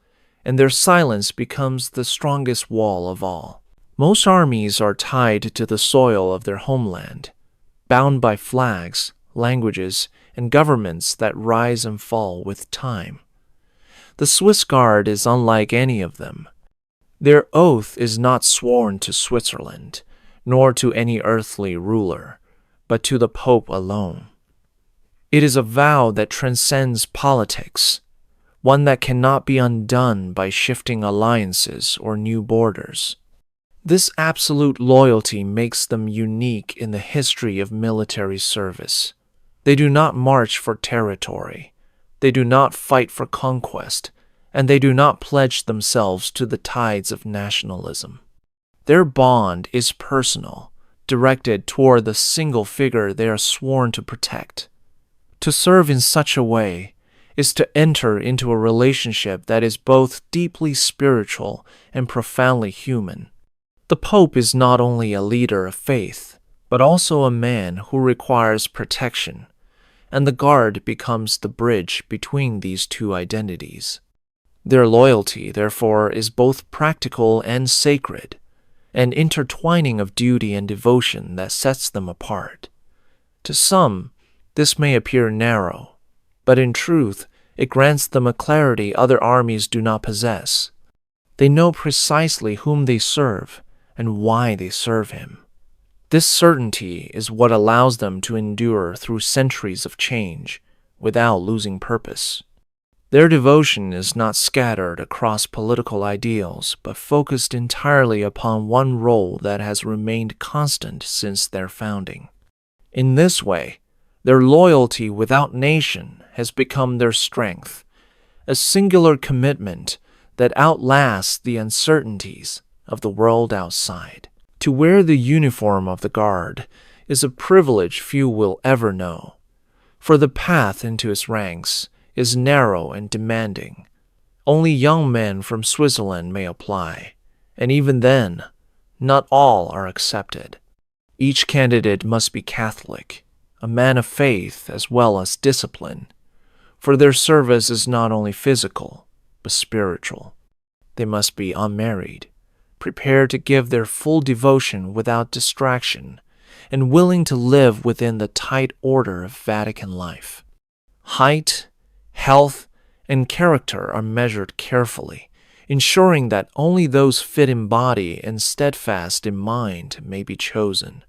and their silence becomes the strongest wall of all. Most armies are tied to the soil of their homeland, bound by flags, languages, and governments that rise and fall with time. The Swissguard is unlike any of them. Their oath is not sworn to Switzerland, nor to any earthly ruler, but to the Pope alone. It is a vow that transcends politics, one that cannot be undone by shifting alliances or new borders. This absolute loyalty makes them unique in the history of military service. They do not march for territory, they do not fight for conquest, and they do not pledge themselves to the tides of nationalism. Their bond is personal, directed toward the single figure they are sworn to protect. To serve in such a way is to enter into a relationship that is both deeply spiritual and profoundly human. The Pope is not only a leader of faith, but also a man who requires protection, and the Guard becomes the bridge between these two identities. Their loyalty, therefore, is both practical and sacred, an intertwining of duty and devotion that sets them apart. To some, this may appear narrow, but in truth, it grants them a clarity other armies do not possess. They know precisely whom they serve and why they serve him. This certainty is what allows them to endure through centuries of change without losing purpose. Their devotion is not scattered across political ideals, but focused entirely upon one role that has remained constant since their founding. In this way, their loyalty without nation has become their strength, a singular commitment that outlasts the uncertainties of the world outside. To wear the uniform of the Guard is a privilege few will ever know, for the path into its ranks is narrow and demanding. Only young men from Switzerland may apply, and even then, not all are accepted. Each candidate must be Catholic, a man of faith as well as discipline, for their service is not only physical, but spiritual. They must be unmarried, prepared to give their full devotion without distraction, and willing to live within the tight order of Vatican life. Height, health, and character are measured carefully, ensuring that only those fit in body and steadfast in mind may be chosen.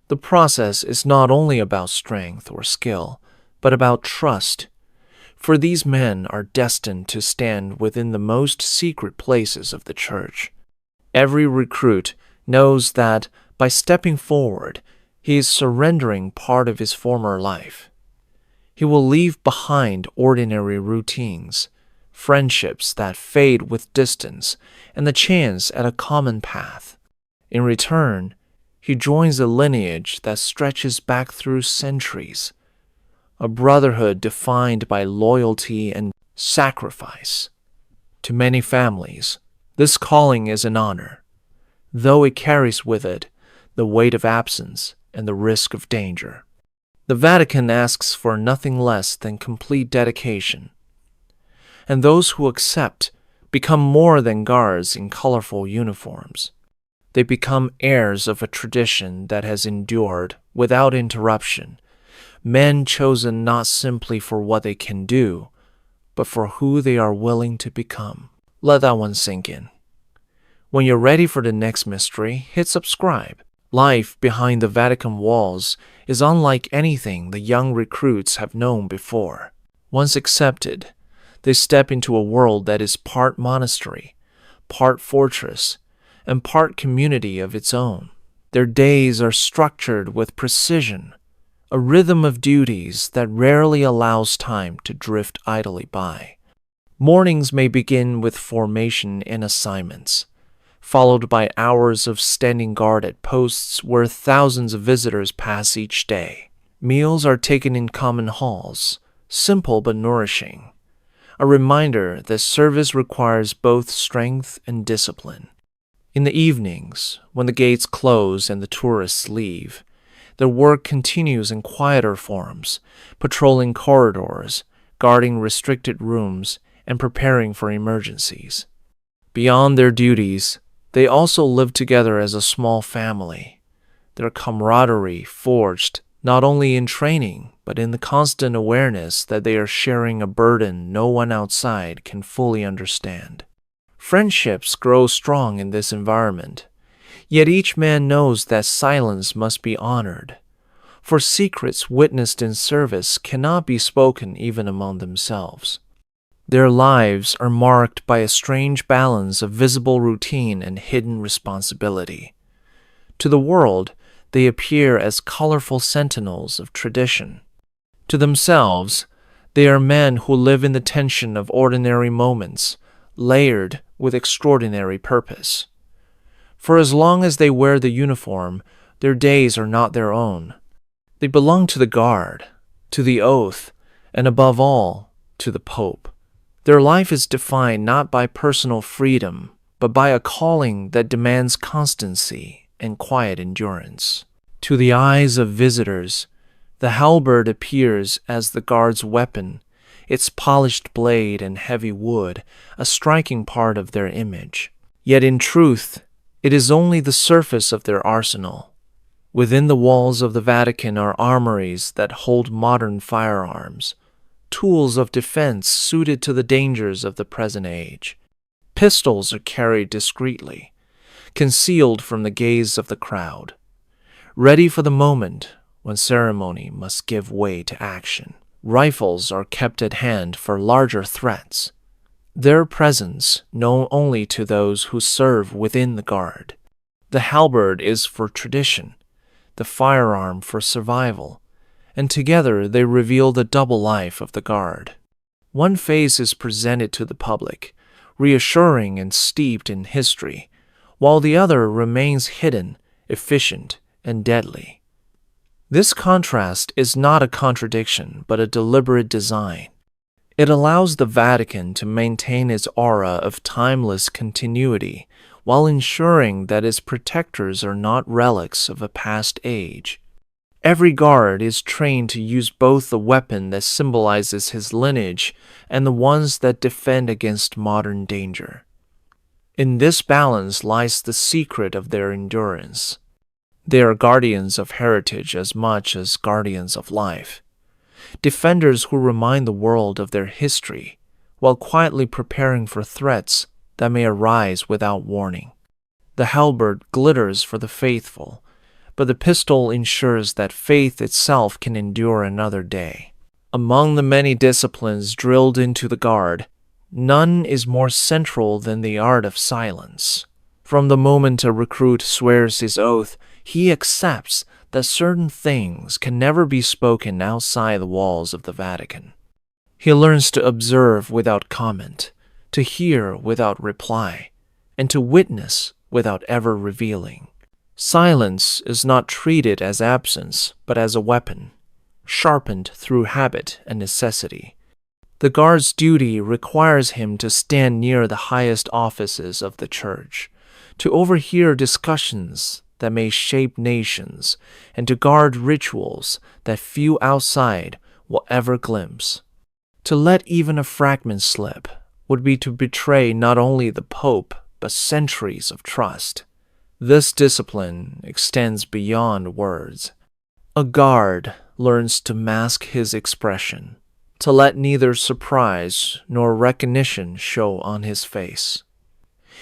The process is not only about strength or skill, but about trust, for these men are destined to stand within the most secret places of the Church. Every recruit knows that by stepping forward, he is surrendering part of his former life. He will leave behind ordinary routines, friendships that fade with distance, and the chance at a common path. In return, he joins a lineage that stretches back through centuries, a brotherhood defined by loyalty and sacrifice. To many families, this calling is an honor, though it carries with it the weight of absence and the risk of danger. The Vatican asks for nothing less than complete dedication, and those who accept become more than guards in colorful uniforms. They become heirs of a tradition that has endured without interruption, men chosen not simply for what they can do, but for who they are willing to become. Let that one sink in. When you're ready for the next mystery, hit subscribe. Life behind the Vatican walls is unlike anything the young recruits have known before. Once accepted, they step into a world that is part monastery, part fortress, and part community of its own. Their days are structured with precision, a rhythm of duties that rarely allows time to drift idly by. Mornings may begin with formation and assignments, followed by hours of standing guard at posts where thousands of visitors pass each day. Meals are taken in common halls, simple but nourishing, a reminder that service requires both strength and discipline. In the evenings, when the gates close and the tourists leave, their work continues in quieter forms, patrolling corridors, guarding restricted rooms, and preparing for emergencies. Beyond their duties, they also live together as a small family, their camaraderie forged not only in training, but in the constant awareness that they are sharing a burden no one outside can fully understand. Friendships grow strong in this environment, yet each man knows that silence must be honored, for secrets witnessed in service cannot be spoken even among themselves. Their lives are marked by a strange balance of visible routine and hidden responsibility. To the world, they appear as colorful sentinels of tradition. To themselves, they are men who live in the tension of ordinary moments, layered with extraordinary purpose. For as long as they wear the uniform, their days are not their own. They belong to the guard, to the oath, and above all, to the Pope. Their life is defined not by personal freedom, but by a calling that demands constancy and quiet endurance. To the eyes of visitors, the halberd appears as the guard's weapon, its polished blade and heavy wood a striking part of their image. Yet in truth, it is only the surface of their arsenal. Within the walls of the Vatican are armories that hold modern firearms, tools of defense suited to the dangers of the present age. Pistols are carried discreetly, concealed from the gaze of the crowd, ready for the moment when ceremony must give way to action. Rifles are kept at hand for larger threats, their presence known only to those who serve within the guard. The halberd is for tradition, the firearm for survival, and together they reveal the double life of the guard. One face is presented to the public, reassuring and steeped in history, while the other remains hidden, efficient, and deadly. This contrast is not a contradiction, but a deliberate design. It allows the Vatican to maintain its aura of timeless continuity while ensuring that its protectors are not relics of a past age. Every guard is trained to use both the weapon that symbolizes his lineage and the ones that defend against modern danger. In this balance lies the secret of their endurance. They are guardians of heritage as much as guardians of life, defenders who remind the world of their history while quietly preparing for threats that may arise without warning. The halberd glitters for the faithful, but the pistol ensures that faith itself can endure another day. Among the many disciplines drilled into the guard, none is more central than the art of silence. From the moment a recruit swears his oath, he accepts that certain things can never be spoken outside the walls of the Vatican. He learns to observe without comment, to hear without reply, and to witness without ever revealing. Silence is not treated as absence, but as a weapon, sharpened through habit and necessity. The guard's duty requires him to stand near the highest offices of the Church, to overhear discussions that may shape nations, and to guard rituals that few outside will ever glimpse. To let even a fragment slip would be to betray not only the Pope, but centuries of trust. This discipline extends beyond words. A guard learns to mask his expression, to let neither surprise nor recognition show on his face.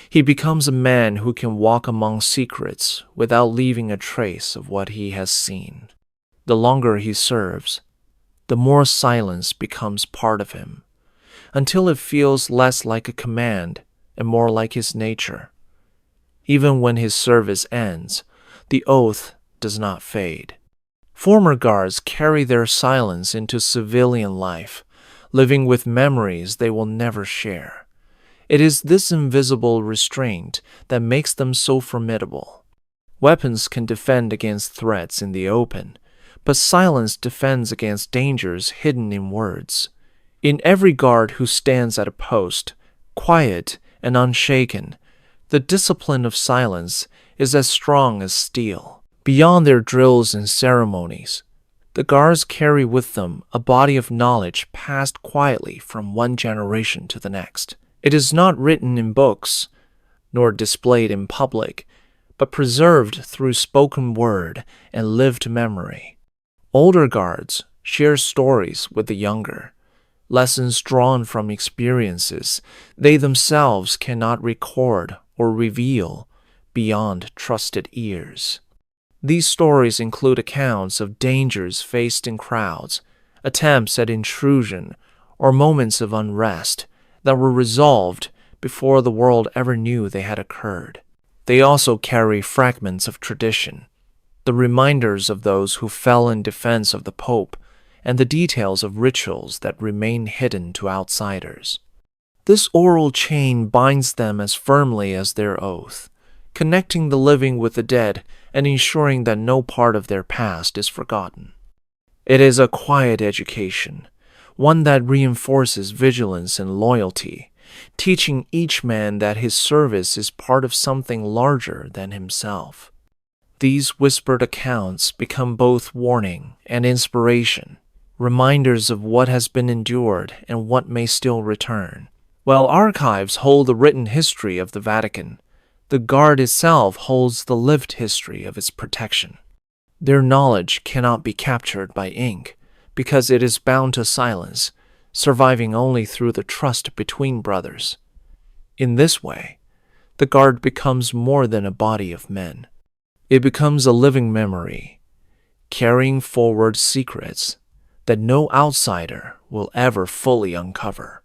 He becomes a man who can walk among secrets without leaving a trace of what he has seen. The longer he serves, the more silence becomes part of him, until it feels less like a command and more like his nature. Even when his service ends, the oath does not fade. Former guards carry their silence into civilian life, living with memories they will never share. It is this invisible restraint that makes them so formidable. Weapons can defend against threats in the open, but silence defends against dangers hidden in words. In every guard who stands at a post, quiet and unshaken, the discipline of silence is as strong as steel. Beyond their drills and ceremonies, the guards carry with them a body of knowledge passed quietly from one generation to the next. It is not written in books, nor displayed in public, but preserved through spoken word and lived memory. Older guards share stories with the younger, lessons drawn from experiences they themselves cannot record or reveal beyond trusted ears. These stories include accounts of dangers faced in crowds, attempts at intrusion, or moments of unrest that were resolved before the world ever knew they had occurred. They also carry fragments of tradition, the reminders of those who fell in defense of the Pope, and the details of rituals that remain hidden to outsiders. This oral chain binds them as firmly as their oath, connecting the living with the dead and ensuring that no part of their past is forgotten. It is a quiet education, one that reinforces vigilance and loyalty, teaching each man that his service is part of something larger than himself. These whispered accounts become both warning and inspiration, reminders of what has been endured and what may still return. While archives hold the written history of the Vatican, the Guard itself holds the lived history of its protection. Their knowledge cannot be captured by ink because it is bound to silence, surviving only through the trust between brothers. In this way, the Guard becomes more than a body of men. It becomes a living memory, carrying forward secrets that no outsider will ever fully uncover,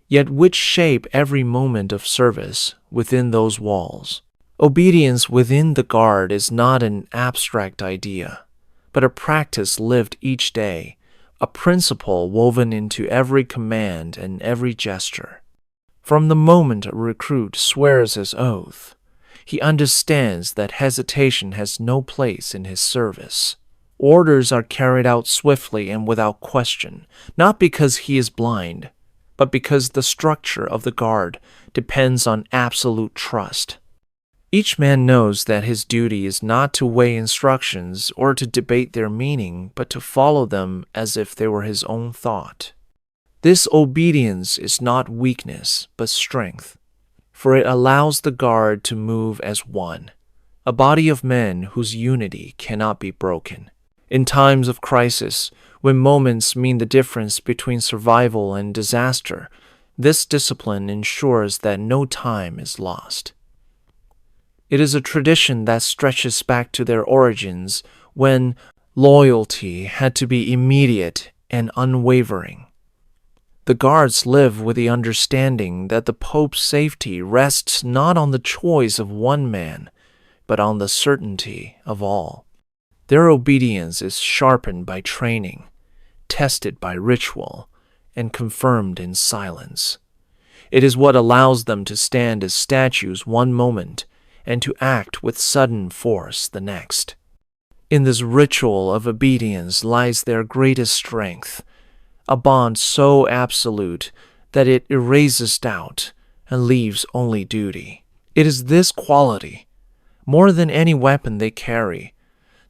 yet which shape every moment of service within those walls. Obedience within the Guard is not an abstract idea, but a practice lived each day, a principle woven into every command and every gesture. From the moment a recruit swears his oath, he understands that hesitation has no place in his service. Orders are carried out swiftly and without question, not because he is blind, but because the structure of the Guard depends on absolute trust. Each man knows that his duty is not to weigh instructions or to debate their meaning, but to follow them as if they were his own thought. This obedience is not weakness, but strength, for it allows the Guard to move as one, a body of men whose unity cannot be broken. In times of crisis, when moments mean the difference between survival and disaster, this discipline ensures that no time is lost. It is a tradition that stretches back to their origins when loyalty had to be immediate and unwavering. The Guards live with the understanding that the Pope's safety rests not on the choice of one man, but on the certainty of all. Their obedience is sharpened by training, tested by ritual, and confirmed in silence. It is what allows them to stand as statues one moment and to act with sudden force the next. In this ritual of obedience lies their greatest strength, a bond so absolute that it erases doubt and leaves only duty. It is this quality, more than any weapon they carry,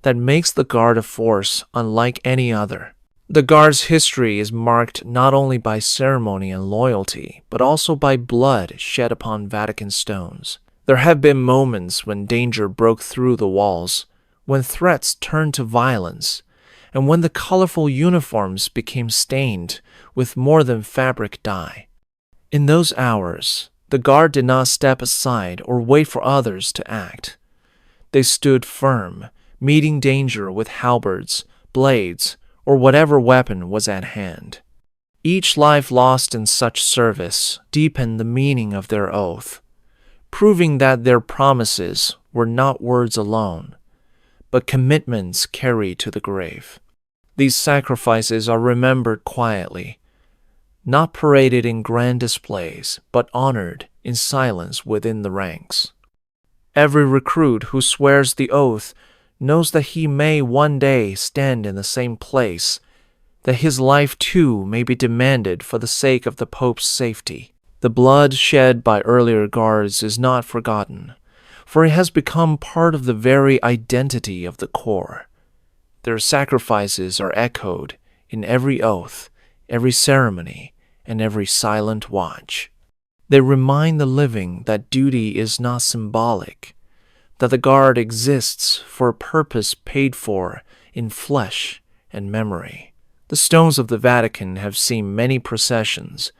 that makes the Guard a force unlike any other. The Guard's history is marked not only by ceremony and loyalty, but also by blood shed upon Vatican stones. There have been moments when danger broke through the walls, when threats turned to violence, and when the colorful uniforms became stained with more than fabric dye. In those hours, the Guard did not step aside or wait for others to act. They stood firm, meeting danger with halberds, blades, or whatever weapon was at hand. Each life lost in such service deepened the meaning of their oath, proving that their promises were not words alone, but commitments carried to the grave. These sacrifices are remembered quietly, not paraded in grand displays, but honored in silence within the ranks. Every recruit who swears the oath knows that he may one day stand in the same place, that his life too may be demanded for the sake of the Pope's safety. The blood shed by earlier guards is not forgotten, for it has become part of the very identity of the corps. Their sacrifices are echoed in every oath, every ceremony, and every silent watch. They remind the living that duty is not symbolic, that the guard exists for a purpose paid for in flesh and memory. The stones of the Vatican have seen many processions,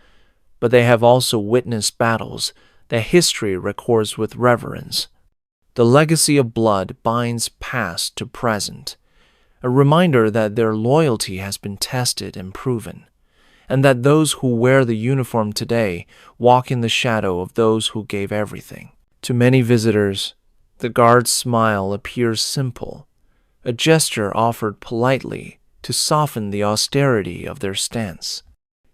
but they have also witnessed battles that history records with reverence. The legacy of blood binds past to present, a reminder that their loyalty has been tested and proven, and that those who wear the uniform today walk in the shadow of those who gave everything. To many visitors, the guard's smile appears simple, a gesture offered politely to soften the austerity of their stance.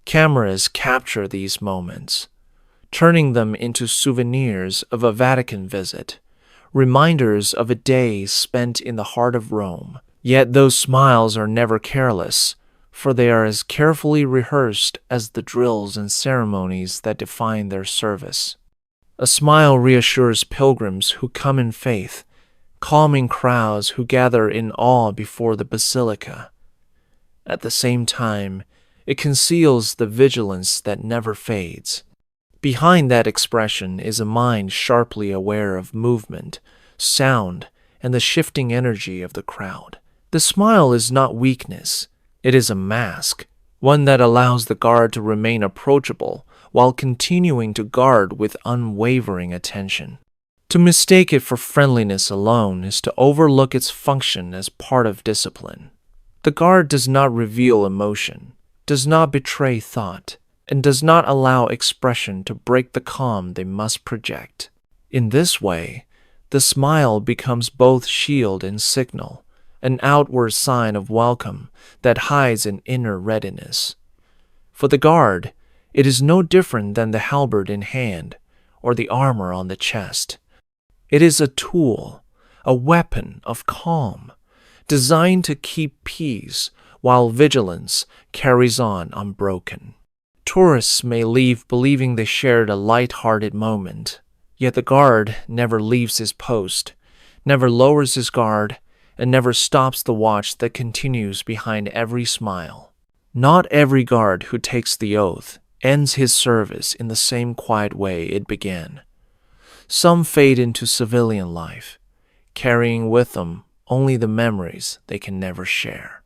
Cameras capture these moments, turning them into souvenirs of a Vatican visit, reminders of a day spent in the heart of Rome. Yet those smiles are never careless, for they are as carefully rehearsed as the drills and ceremonies that define their service. A smile reassures pilgrims who come in faith, calming crowds who gather in awe before the basilica. At the same time, it conceals the vigilance that never fades. Behind that expression is a mind sharply aware of movement, sound, and the shifting energy of the crowd. The smile is not weakness, it is a mask, one that allows the guard to remain approachable while continuing to guard with unwavering attention. To mistake it for friendliness alone is to overlook its function as part of discipline. The guard does not reveal emotion, does not betray thought, and does not allow expression to break the calm they must project. In this way, the smile becomes both shield and signal, an outward sign of welcome that hides an inner readiness. For the guard, it is no different than the halberd in hand or the armor on the chest. It is a tool, a weapon of calm, designed to keep peace while vigilance carries on unbroken. Tourists may leave believing they shared a light-hearted moment, yet the guard never leaves his post, never lowers his guard, and never stops the watch that continues behind every smile. Not every guard who takes the oath ends his service in the same quiet way it began. Some fade into civilian life, carrying with them only the memories they can never share.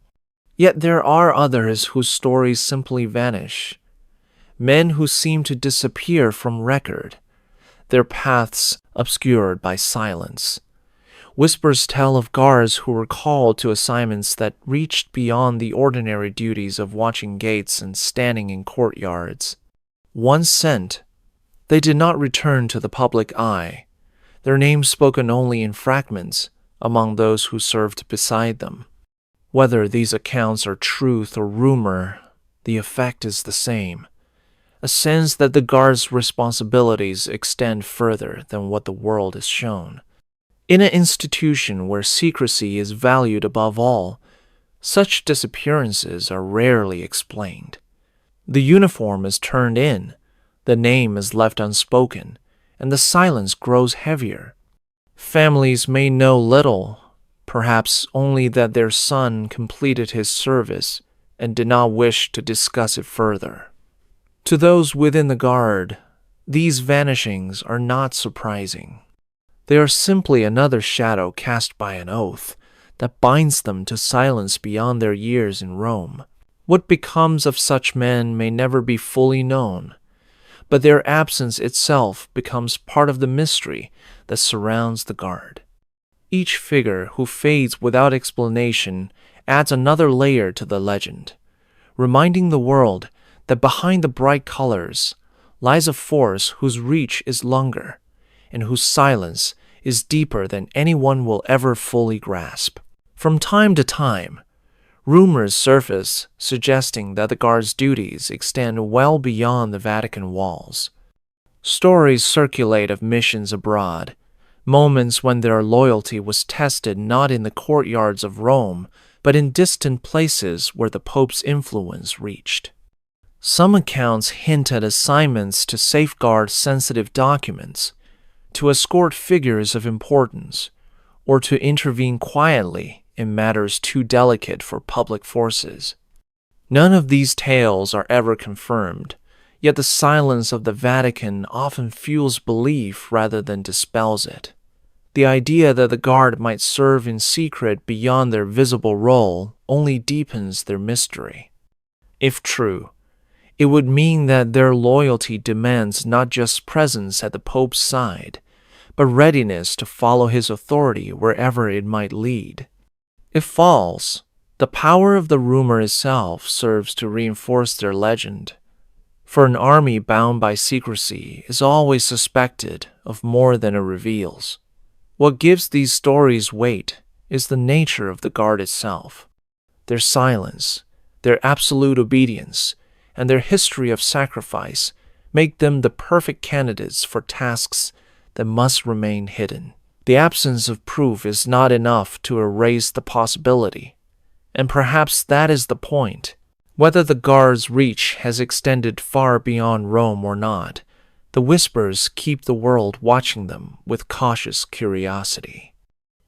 Yet there are others whose stories simply vanish, men who seem to disappear from record, their paths obscured by silence. Whispers tell of guards who were called to assignments that reached beyond the ordinary duties of watching gates and standing in courtyards. Once sent, they did not return to the public eye, their names spoken only in fragments among those who served beside them. Whether these accounts are truth or rumor, the effect is the same, a sense that the guard's responsibilities extend further than what the world is shown. In an institution where secrecy is valued above all, such disappearances are rarely explained. The uniform is turned in, the name is left unspoken, and the silence grows heavier. Families may know little, perhaps only that their son completed his service and did not wish to discuss it further. To those within the guard, these vanishings are not surprising. They are simply another shadow cast by an oath that binds them to silence beyond their years in Rome. What becomes of such men may never be fully known, but their absence itself becomes part of the mystery that surrounds the guard. Each figure who fades without explanation adds another layer to the legend, reminding the world that behind the bright colors lies a force whose reach is longer and whose silence is deeper than anyone will ever fully grasp. From time to time, rumors surface suggesting that the guard's duties extend well beyond the Vatican walls. Stories circulate of missions abroad, moments when their loyalty was tested not in the courtyards of Rome, but in distant places where the Pope's influence reached. Some accounts hint at assignments to safeguard sensitive documents, to escort figures of importance, or to intervene quietly in matters too delicate for public forces. None of these tales are ever confirmed, yet the silence of the Vatican often fuels belief rather than dispels it. The idea that the guard might serve in secret beyond their visible role only deepens their mystery. If true, it would mean that their loyalty demands not just presence at the Pope's side, but readiness to follow his authority wherever it might lead. If false, the power of the rumor itself serves to reinforce their legend, for an army bound by secrecy is always suspected of more than it reveals. What gives these stories weight is the nature of the guard itself. Their silence, their absolute obedience, and their history of sacrifice make them the perfect candidates for tasks that must remain hidden. The absence of proof is not enough to erase the possibility, and perhaps that is the point. Whether the guard's reach has extended far beyond Rome or not, the whispers keep the world watching them with cautious curiosity.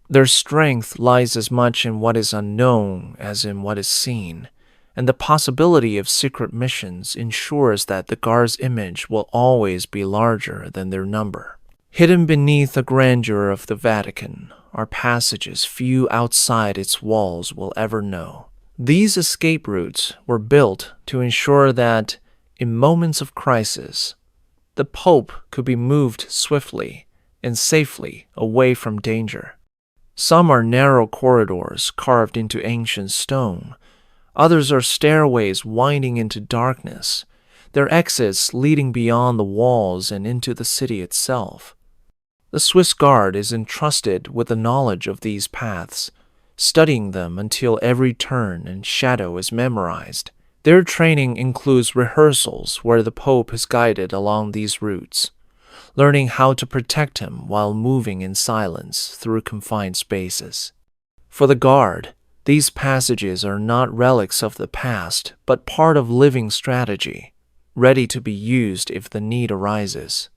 Their strength lies as much in what is unknown as in what is seen, and the possibility of secret missions ensures that the guard's image will always be larger than their number. Hidden beneath the grandeur of the Vatican are passages few outside its walls will ever know. These escape routes were built to ensure that, in moments of crisis, the Pope could be moved swiftly and safely away from danger. Some are narrow corridors carved into ancient stone. Others are stairways winding into darkness, their exits leading beyond the walls and into the city itself. The swissguard is entrusted with the knowledge of these paths, studying them until every turn and shadow is memorized. Their training includes rehearsals where the Pope is guided along these routes, learning how to protect him while moving in silence through confined spaces. For the guard, these passages are not relics of the past, but part of living strategy, ready to be used if the need arises.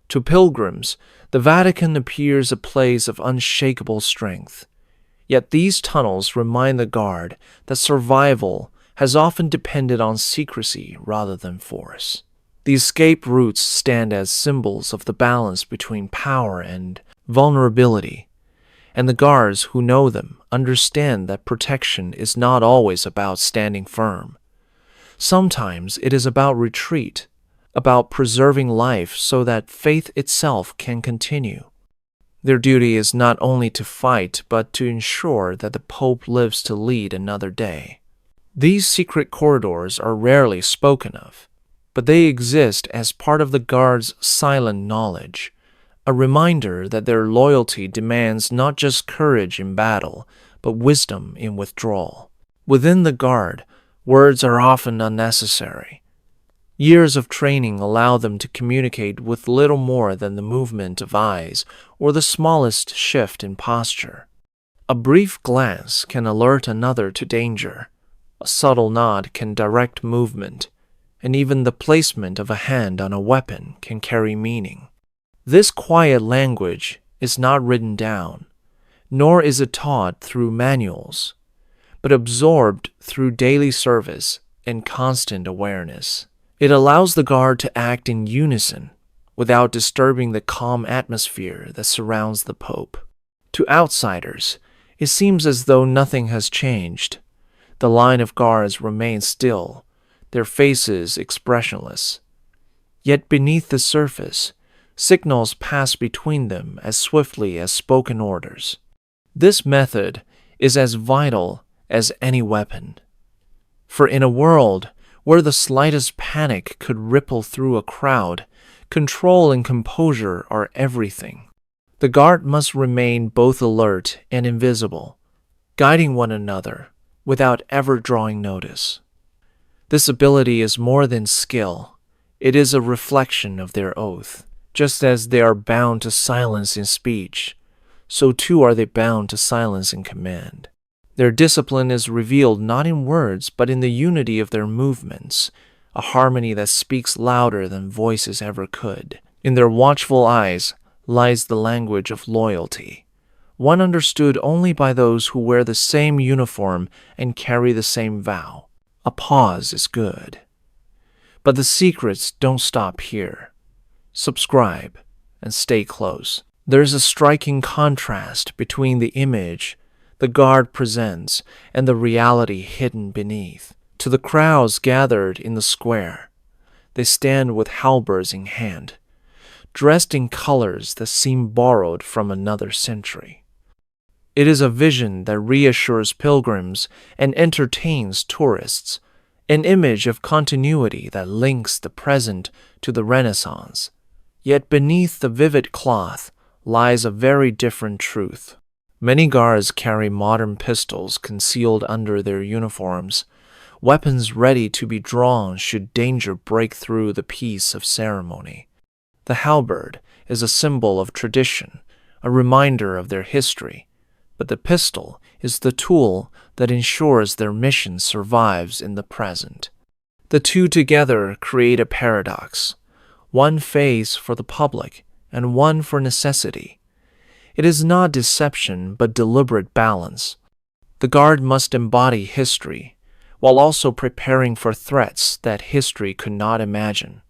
To pilgrims, the Vatican appears a place of unshakable strength. Yet these tunnels remind the guard that survival has often depended on secrecy rather than force. The escape routes stand as symbols of the balance between power and vulnerability, and the guards who know them understand that protection is not always about standing firm. Sometimes it is about retreat, about preserving life so that faith itself can continue. Their duty is not only to fight, but to ensure that the Pope lives to lead another day. These secret corridors are rarely spoken of, but they exist as part of the guard's silent knowledge, a reminder that their loyalty demands not just courage in battle, but wisdom in withdrawal. Within the guard, words are often unnecessary. Years of training allow them to communicate with little more than the movement of eyes or the smallest shift in posture. A brief glance can alert another to danger. A subtle nod can direct movement, and even the placement of a hand on a weapon can carry meaning. This quiet language is not written down, nor is it taught through manuals, but absorbed through daily service and constant awareness. It allows the guard to act in unison without disturbing the calm atmosphere that surrounds the Pope. To outsiders, it seems as though nothing has changed. The line of guards remains still, their faces expressionless. Yet beneath the surface, signals pass between them as swiftly as spoken orders. This method is as vital as any weapon. For in a world where the slightest panic could ripple through a crowd, control and composure are everything. The guard must remain both alert and invisible, guiding one another without ever drawing notice. This ability is more than skill. It is a reflection of their oath. Just as they are bound to silence in speech, so too are they bound to silence in command. Their discipline is revealed not in words, but in the unity of their movements, a harmony that speaks louder than voices ever could. In their watchful eyes lies the language of loyalty, one understood only by those who wear the same uniform and carry the same vow. A pause is good. But the secrets don't stop here. Subscribe and stay close. There's a striking contrast between the image the guard presents and the reality hidden beneath. To the crowds gathered in the square, they stand with halberds in hand, dressed in colors that seem borrowed from another century. It is a vision that reassures pilgrims and entertains tourists, an image of continuity that links the present to the Renaissance. Yet beneath the vivid cloth lies a very different truth. Many guards carry modern pistols concealed under their uniforms, weapons ready to be drawn should danger break through the peace of ceremony. The halberd is a symbol of tradition, a reminder of their history, but the pistol is the tool that ensures their mission survives in the present. The two together create a paradox, one face for the public and one for necessity. It is not deception but deliberate balance. The guard must embody history, while also preparing for threats that history could not imagine.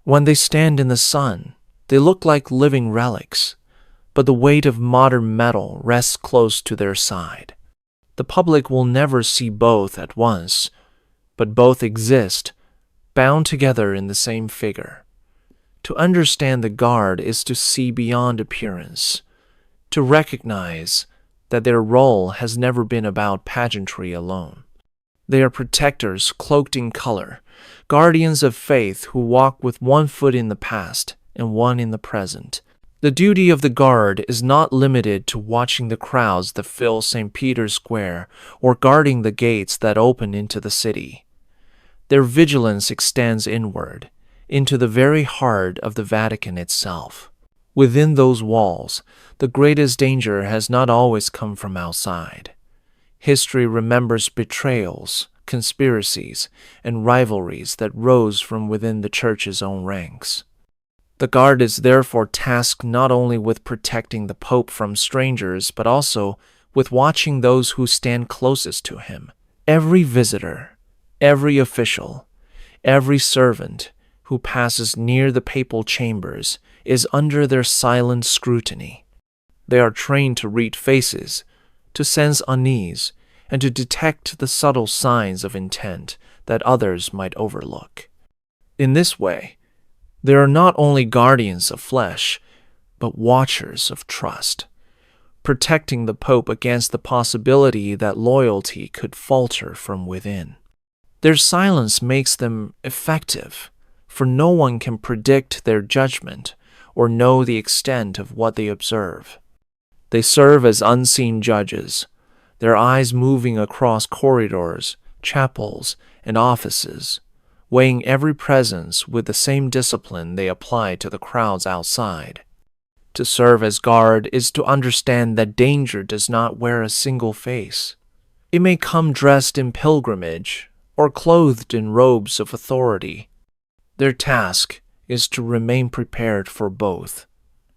When they stand in the sun, they look like living relics, but the weight of modern metal rests close to their side. The public will never see both at once, but both exist, bound together in the same figure. To understand the guard is to see beyond appearance, to recognize that their role has never been about pageantry alone. They are protectors cloaked in color, guardians of faith who walk with one foot in the past and one in the present. The duty of the guard is not limited to watching the crowds that fill St. Peter's Square or guarding the gates that open into the city. Their vigilance extends inward, into the very heart of the Vatican itself. Within those walls, the greatest danger has not always come from outside. History remembers betrayals, conspiracies, and rivalries that rose from within the Church's own ranks. The guard is therefore tasked not only with protecting the Pope from strangers, but also with watching those who stand closest to him. Every visitor, every official, every servant who passes near the papal chambers is under their silent scrutiny. They are trained to read faces, to sense unease, and to detect the subtle signs of intent that others might overlook. In this way, they are not only guardians of flesh, but watchers of trust, protecting the Pope against the possibility that loyalty could falter from within. Their silence makes them effective, for no one can predict their judgment or know the extent of what they observe. They serve as unseen judges, their eyes moving across corridors, chapels, and offices, weighing every presence with the same discipline they apply to the crowds outside. To serve as guard is to understand that danger does not wear a single face. It may come dressed in pilgrimage or clothed in robes of authority. Their task is to remain prepared for both,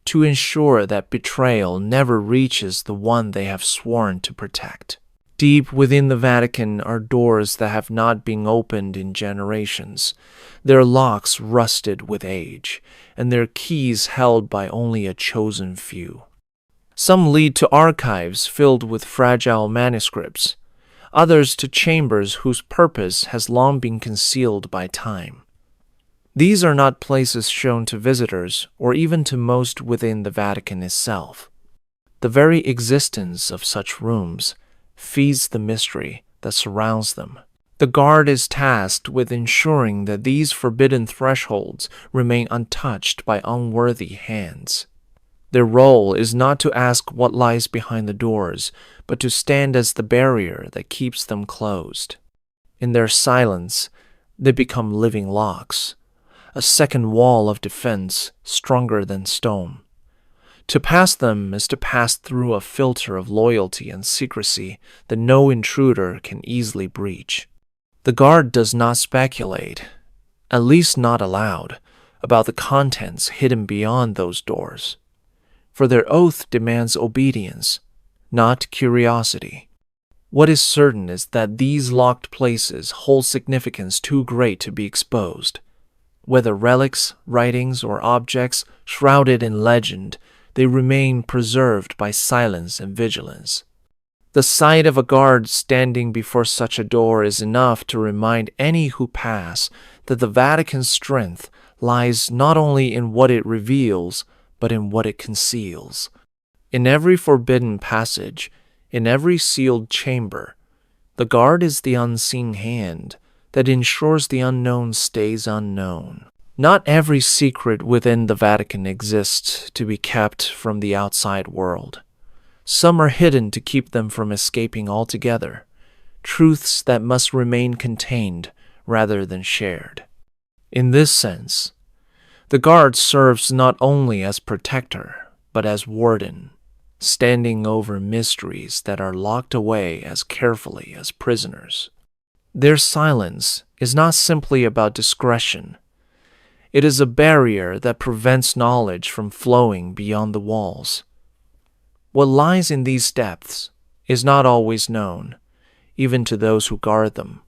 to ensure that betrayal never reaches the one they have sworn to protect. Deep within the Vatican are doors that have not been opened in generations, their locks rusted with age, and their keys held by only a chosen few. Some lead to archives filled with fragile manuscripts, others to chambers whose purpose has long been concealed by time. These are not places shown to visitors or even to most within the Vatican itself. The very existence of such rooms feeds the mystery that surrounds them. The guard is tasked with ensuring that these forbidden thresholds remain untouched by unworthy hands. Their role is not to ask what lies behind the doors, but to stand as the barrier that keeps them closed. In their silence, they become living locks, a second wall of defense stronger than stone. To pass them is to pass through a filter of loyalty and secrecy that no intruder can easily breach. The guard does not speculate, at least not aloud, about the contents hidden beyond those doors, for their oath demands obedience, not curiosity. What is certain is that these locked places hold significance too great to be exposed. Whether relics, writings, or objects shrouded in legend, they remain preserved by silence and vigilance. The sight of a guard standing before such a door is enough to remind any who pass that the Vatican's strength lies not only in what it reveals, but in what it conceals. In every forbidden passage, in every sealed chamber, the guard is the unseen hand that ensures the unknown stays unknown. Not every secret within the Vatican exists to be kept from the outside world. Some are hidden to keep them from escaping altogether, truths that must remain contained rather than shared. In this sense, the guard serves not only as protector, but as warden, standing over mysteries that are locked away as carefully as prisoners. Their silence is not simply about discretion. It is a barrier that prevents knowledge from flowing beyond the walls. What lies in these depths is not always known, even to those who guard them.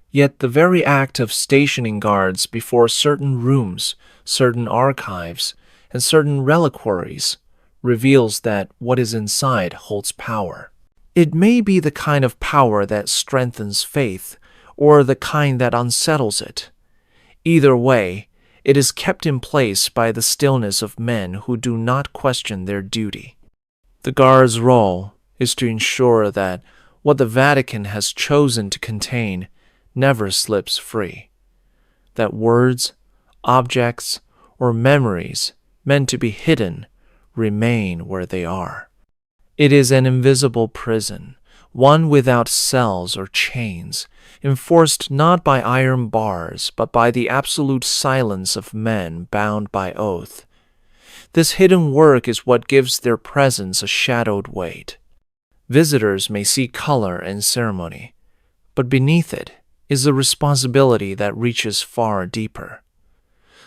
Yet the very act of stationing guards before certain rooms, certain archives, and certain reliquaries reveals that what is inside holds power. It may be the kind of power that strengthens faith, or the kind that unsettles it. Either way, it is kept in place by the stillness of men who do not question their duty. The guard's role is to ensure that what the Vatican has chosen to contain never slips free, that words, objects, or memories meant to be hidden remain where they are. It is an invisible prison, one without cells or chains, enforced not by iron bars, but by the absolute silence of men bound by oath. This hidden work is what gives their presence a shadowed weight. Visitors may see color and ceremony, but beneath it is a responsibility that reaches far deeper.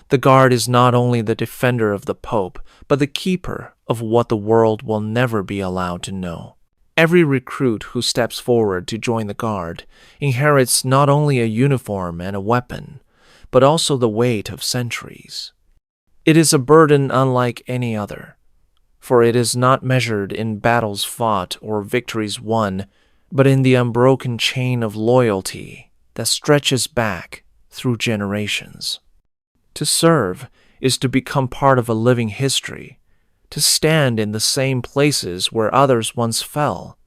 The guard is not only the defender of the Pope, but the keeper of what the world will never be allowed to know. Every recruit who steps forward to join the guard inherits not only a uniform and a weapon, but also the weight of centuries. It is a burden unlike any other, for it is not measured in battles fought or victories won, but in the unbroken chain of loyalty that stretches back through generations. To serve is to become part of a living history, to stand in the same places where others once fell,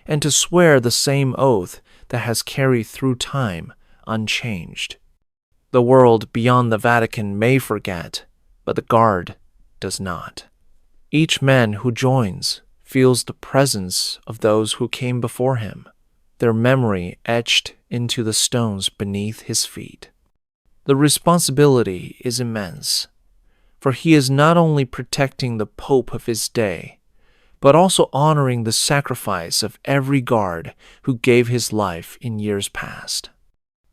and to swear the same oath that has carried through time unchanged. The world beyond the Vatican may forget, but the guard does not. Each man who joins feels the presence of those who came before him, their memory etched into the stones beneath his feet. The responsibility is immense, for he is not only protecting the Pope of his day, but also honoring the sacrifice of every guard who gave his life in years past.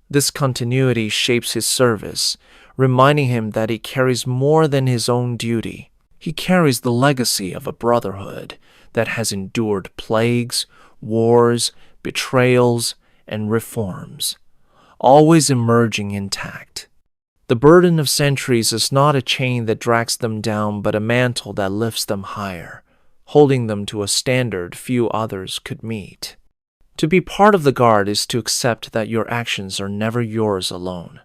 This continuity shapes his service, reminding him that he carries more than his own duty. He carries the legacy of a brotherhood that has endured plagues, wars, betrayals, and reforms, always emerging intact. The burden of centuries is not a chain that drags them down, but a mantle that lifts them higher, holding them to a standard few others could meet. To be part of the guard is to accept that your actions are never yours alone.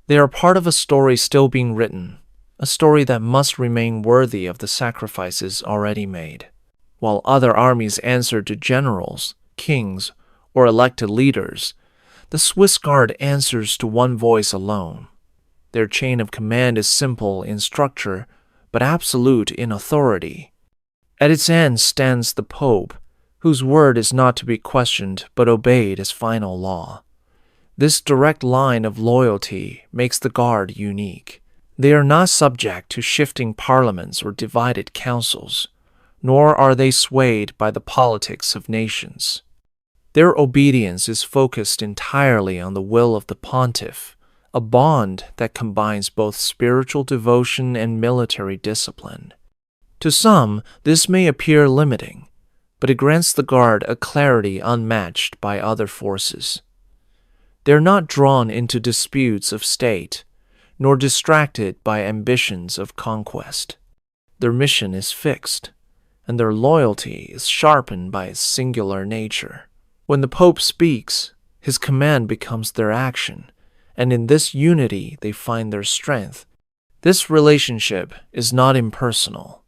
They are part of a story still being written, a story that must remain worthy of the sacrifices already made. While other armies answer to generals, kings, or elected leaders, the swissguard answers to one voice alone. Their chain of command is simple in structure, but absolute in authority. At its end stands the Pope, whose word is not to be questioned but obeyed as final law. This direct line of loyalty makes the guard unique. They are not subject to shifting parliaments or divided councils, nor are they swayed by the politics of nations. Their obedience is focused entirely on the will of the pontiff, a bond that combines both spiritual devotion and military discipline. To some, this may appear limiting, but it grants the Guard a clarity unmatched by other forces. They are not drawn into disputes of state, nor distracted by ambitions of conquest. Their mission is fixed, and their loyalty is sharpened by its singular nature. When the Pope speaks, his command becomes their action, and in this unity they find their strength. This relationship is not impersonal.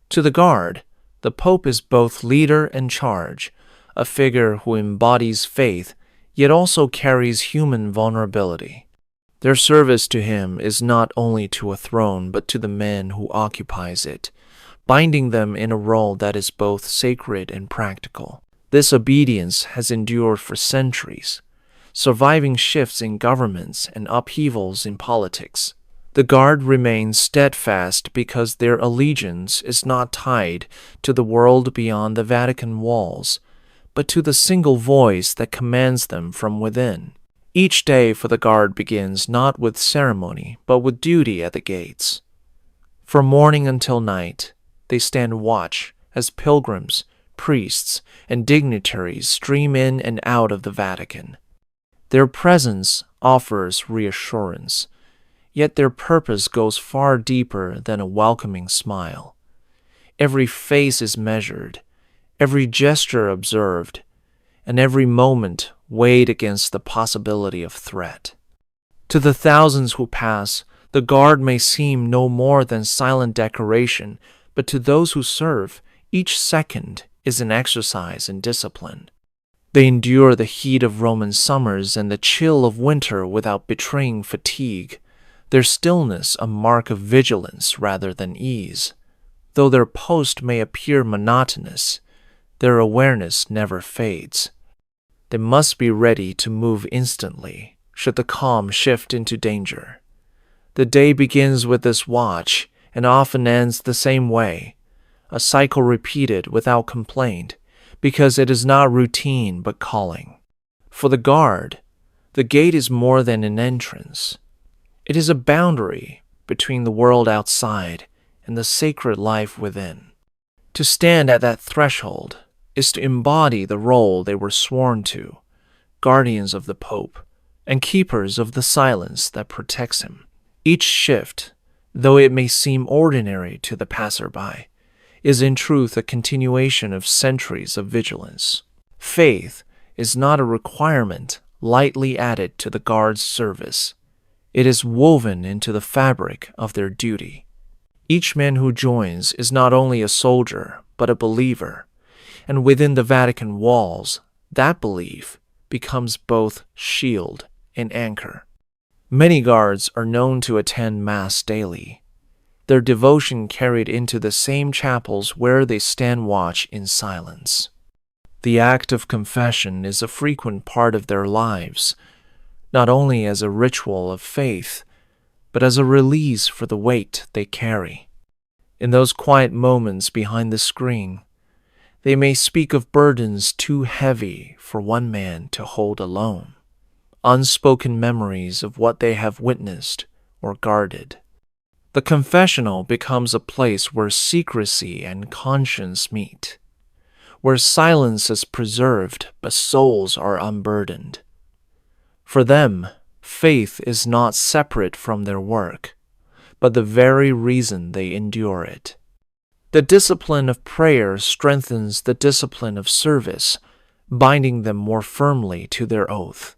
To the Guard, the Pope is both leader and charge, a figure who embodies faith yet also carries human vulnerability. Their service to him is not only to a throne but to the man who occupies it, binding them in a role that is both sacred and practical. This obedience has endured for centuries, surviving shifts in governments and upheavals in politics. The Guard remains steadfast because their allegiance is not tied to the world beyond the Vatican walls, but to the single voice that commands them from within. Each day for the Guard begins not with ceremony, but with duty at the gates. From morning until night, they stand watch as pilgrims, priests, and dignitaries stream in and out of the Vatican. Their presence offers reassurance, yet their purpose goes far deeper than a welcoming smile. Every face is measured, every gesture observed, and every moment weighed against the possibility of threat. To the thousands who pass, the Guard may seem no more than silent decoration, but to those who serve, each second is an exercise in discipline. They endure the heat of Roman summers and the chill of winter without betraying fatigue, their stillness a mark of vigilance rather than ease. Though their post may appear monotonous, their awareness never fades. They must be ready to move instantly, should the calm shift into danger. The day begins with this watch and often ends the same way, a cycle repeated without complaint, because it is not routine but calling. For the Guard, the gate is more than an entrance. It is a boundary between the world outside and the sacred life within. To stand at that threshold is to embody the role they were sworn to, guardians of the Pope and keepers of the silence that protects him. Each shift, though it may seem ordinary to the passerby, is in truth a continuation of centuries of vigilance. Faith is not a requirement lightly added to the Guard's service. It is woven into the fabric of their duty. Each man who joins is not only a soldier, but a believer, and within the Vatican walls, that belief becomes both shield and anchor. Many Guards are known to attend Mass daily, their devotion carried into the same chapels where they stand watch in silence. The act of confession is a frequent part of their lives, not only as a ritual of faith, but as a release for the weight they carry. In those quiet moments behind the screen, they may speak of burdens too heavy for one man to hold alone, unspoken memories of what they have witnessed or guarded. The confessional becomes a place where secrecy and conscience meet, where silence is preserved but souls are unburdened. For them, faith is not separate from their work, but the very reason they endure it. The discipline of prayer strengthens the discipline of service, binding them more firmly to their oath.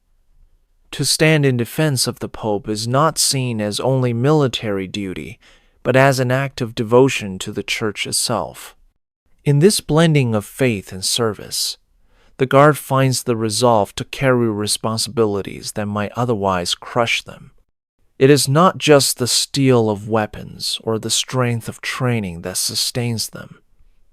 To stand in defense of the Pope is not seen as only military duty, but as an act of devotion to the Church itself. In this blending of faith and service, the Guard finds the resolve to carry responsibilities that might otherwise crush them. It is not just the steel of weapons or the strength of training that sustains them,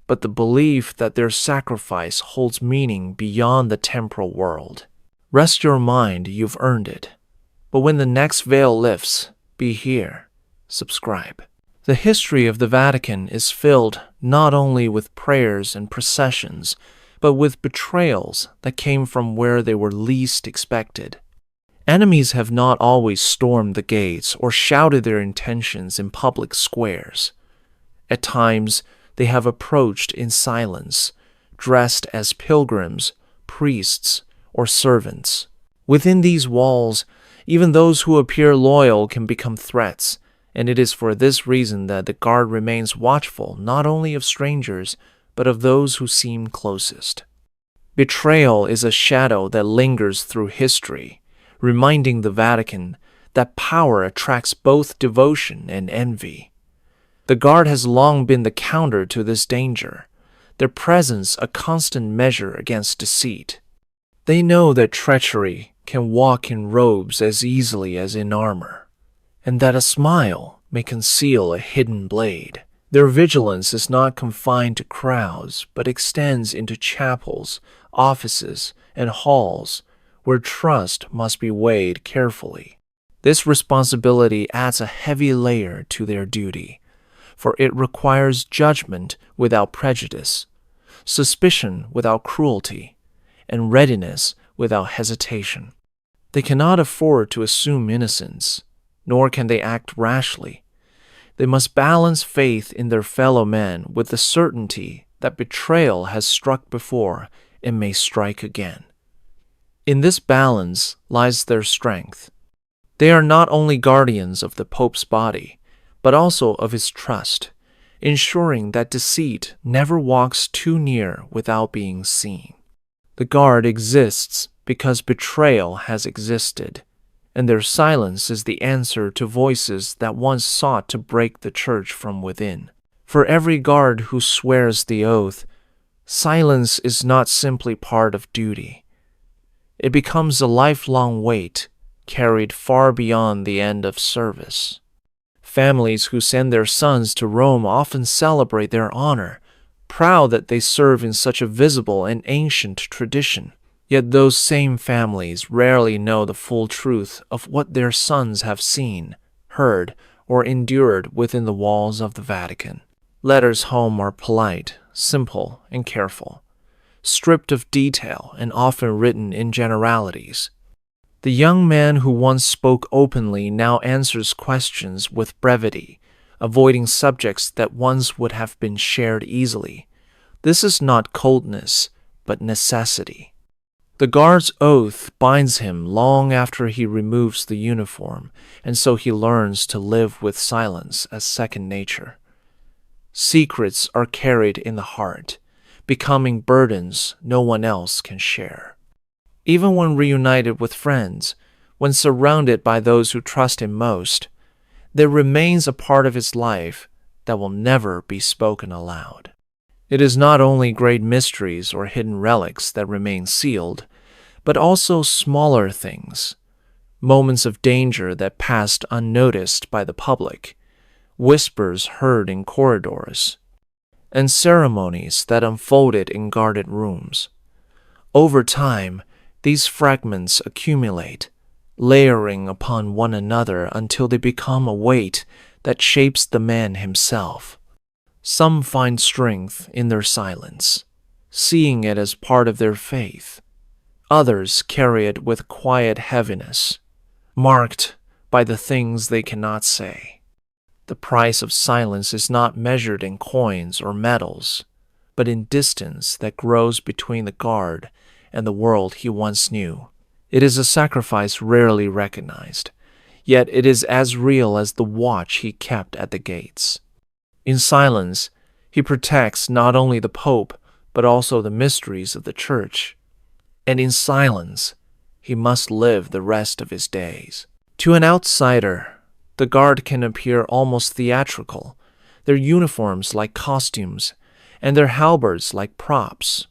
but the belief that their sacrifice holds meaning beyond the temporal world. Rest your mind, you've earned it. But when the next veil lifts, be here, subscribe. The history of the Vatican is filled not only with prayers and processions, but with betrayals that came from where they were least expected. Enemies have not always stormed the gates or shouted their intentions in public squares. At times, they have approached in silence, dressed as pilgrims, priests, or servants. Within these walls, even those who appear loyal can become threats, and it is for this reason that the guard remains watchful not only of strangers, but of those who seem closest. Betrayal is a shadow that lingers through history, reminding the Vatican that power attracts both devotion and envy. The guard has long been the counter to this danger, their presence a constant measure against deceit. They know that treachery can walk in robes as easily as in armor, and that a smile may conceal a hidden blade. Their vigilance is not confined to crowds, but extends into chapels, offices, and halls, where trust must be weighed carefully. This responsibility adds a heavy layer to their duty, for it requires judgment without prejudice, suspicion without cruelty, and readiness without hesitation. They cannot afford to assume innocence, nor can they act rashly. They must balance faith in their fellow men with the certainty that betrayal has struck before and may strike again. In this balance lies their strength. They are not only guardians of the Pope's body, but also of his trust, ensuring that deceit never walks too near without being seen. The guard exists because betrayal has existed, and their silence is the answer to voices that once sought to break the church from within. For every guard who swears the oath, silence is not simply part of duty. It becomes a lifelong weight, carried far beyond the end of service. Families who send their sons to Rome often celebrate their honor, proud that they serve in such a visible and ancient tradition. Yet those same families rarely know the full truth of what their sons have seen, heard, or endured within the walls of the Vatican. Letters home are polite, simple, and careful, stripped of detail and often written in generalities. The young man who once spoke openly now answers questions with brevity, avoiding subjects that once would have been shared easily. This is not coldness, but necessity. The guard's oath binds him long after he removes the uniform, and so he learns to live with silence as second nature. Secrets are carried in the heart, becoming burdens no one else can share. Even when reunited with friends, when surrounded by those who trust him most, there remains a part of his life that will never be spoken aloud. It is not only great mysteries or hidden relics that remain sealed, but also smaller things, moments of danger that passed unnoticed by the public, whispers heard in corridors, and ceremonies that unfolded in guarded rooms. Over time, these fragments accumulate, layering upon one another until they become a weight that shapes the man himself. Some find strength in their silence, seeing it as part of their faith. Others carry it with quiet heaviness, marked by the things they cannot say. The price of silence is not measured in coins or medals, but in distance that grows between the guard and the world he once knew. It is a sacrifice rarely recognized, yet it is as real as the watch he kept at the gates. In silence, he protects not only the Pope, but also the mysteries of the Church. And in silence, he must live the rest of his days. To an outsider, the guard can appear almost theatrical, their uniforms like costumes, and their halberds like props.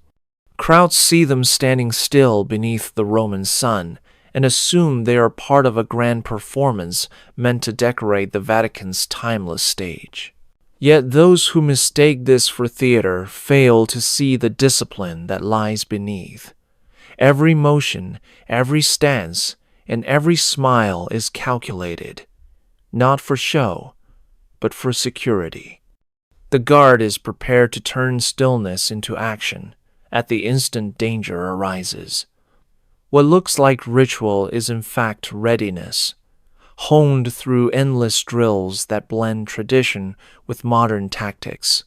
Crowds see them standing still beneath the Roman sun and assume they are part of a grand performance meant to decorate the Vatican's timeless stage. Yet those who mistake this for theater fail to see the discipline that lies beneath. Every motion, every stance, and every smile is calculated, not for show, but for security. The guard is prepared to turn stillness into action at the instant danger arises. What looks like ritual is in fact readiness, honed through endless drills that blend tradition with modern tactics.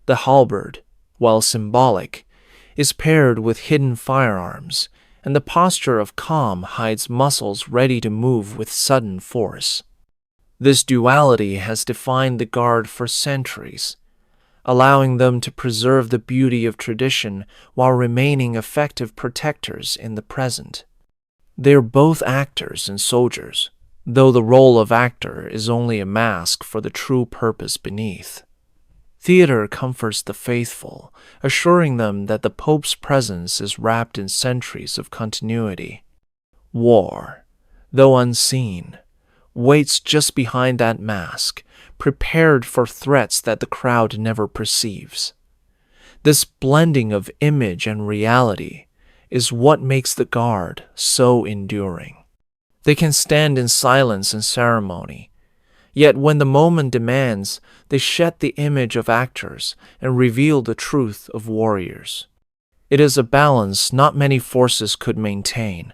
The halberd, while symbolic, is paired with hidden firearms, and the posture of calm hides muscles ready to move with sudden force. This duality has defined the guard for centuries, allowing them to preserve the beauty of tradition while remaining effective protectors in the present. They are both actors and soldiers, though the role of actor is only a mask for the true purpose beneath. Theater comforts the faithful, assuring them that the Pope's presence is wrapped in centuries of continuity. War, though unseen, waits just behind that mask, prepared for threats that the crowd never perceives. This blending of image and reality is what makes the guard so enduring. They can stand in silence and ceremony, yet when the moment demands, they shed the image of actors and reveal the truth of warriors. It is a balance not many forces could maintain,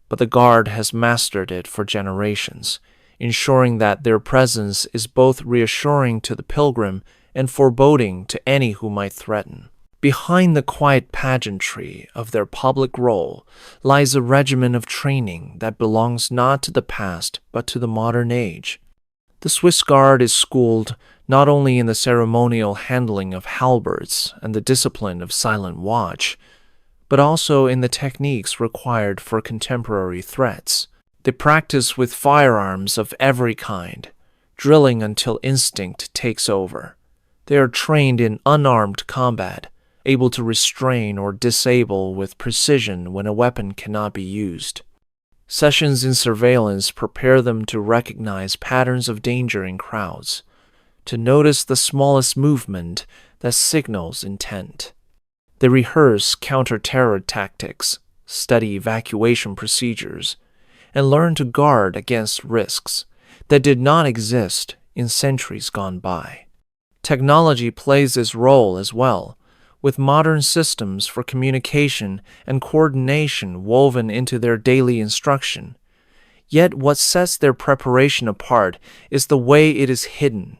but the guard has mastered it for generations, ensuring that their presence is both reassuring to the pilgrim and foreboding to any who might threaten. Behind the quiet pageantry of their public role lies a regimen of training that belongs not to the past but to the modern age. The swissguard is schooled not only in the ceremonial handling of halberds and the discipline of silent watch, but also in the techniques required for contemporary threats. They practice with firearms of every kind, drilling until instinct takes over. They are trained in unarmed combat, able to restrain or disable with precision when a weapon cannot be used. Sessions in surveillance prepare them to recognize patterns of danger in crowds, to notice the smallest movement that signals intent. They rehearse counter-terror tactics, study evacuation procedures, and learn to guard against risks that did not exist in centuries gone by. Technology plays its role as well, with modern systems for communication and coordination woven into their daily instruction. Yet what sets their preparation apart is the way it is hidden.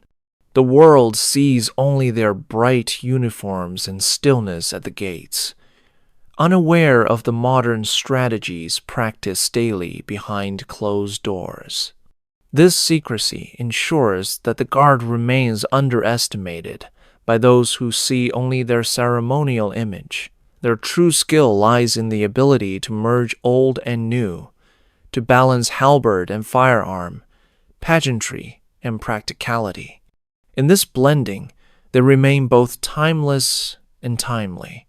The world sees only their bright uniforms and stillness at the gates, unaware of the modern strategies practiced daily behind closed doors. This secrecy ensures that the guard remains underestimated by those who see only their ceremonial image. Their true skill lies in the ability to merge old and new, to balance halberd and firearm, pageantry and practicality. In this blending, they remain both timeless and timely,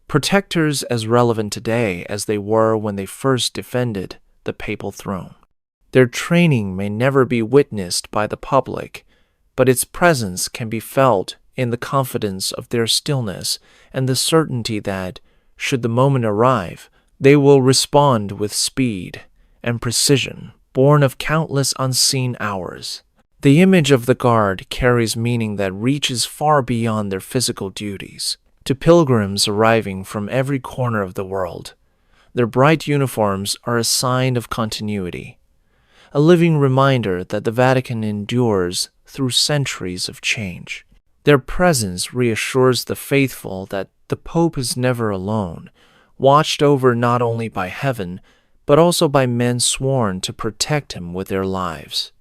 protectors as relevant today as they were when they first defended the papal throne. Their training may never be witnessed by the public, but its presence can be felt in the confidence of their stillness and the certainty that, should the moment arrive, they will respond with speed and precision, born of countless unseen hours. The image of the guard carries meaning that reaches far beyond their physical duties. To pilgrims arriving from every corner of the world, their bright uniforms are a sign of continuity, a living reminder that the Vatican endures through centuries of change. Their presence reassures the faithful that the Pope is never alone, watched over not only by heaven, but also by men sworn to protect him with their lives.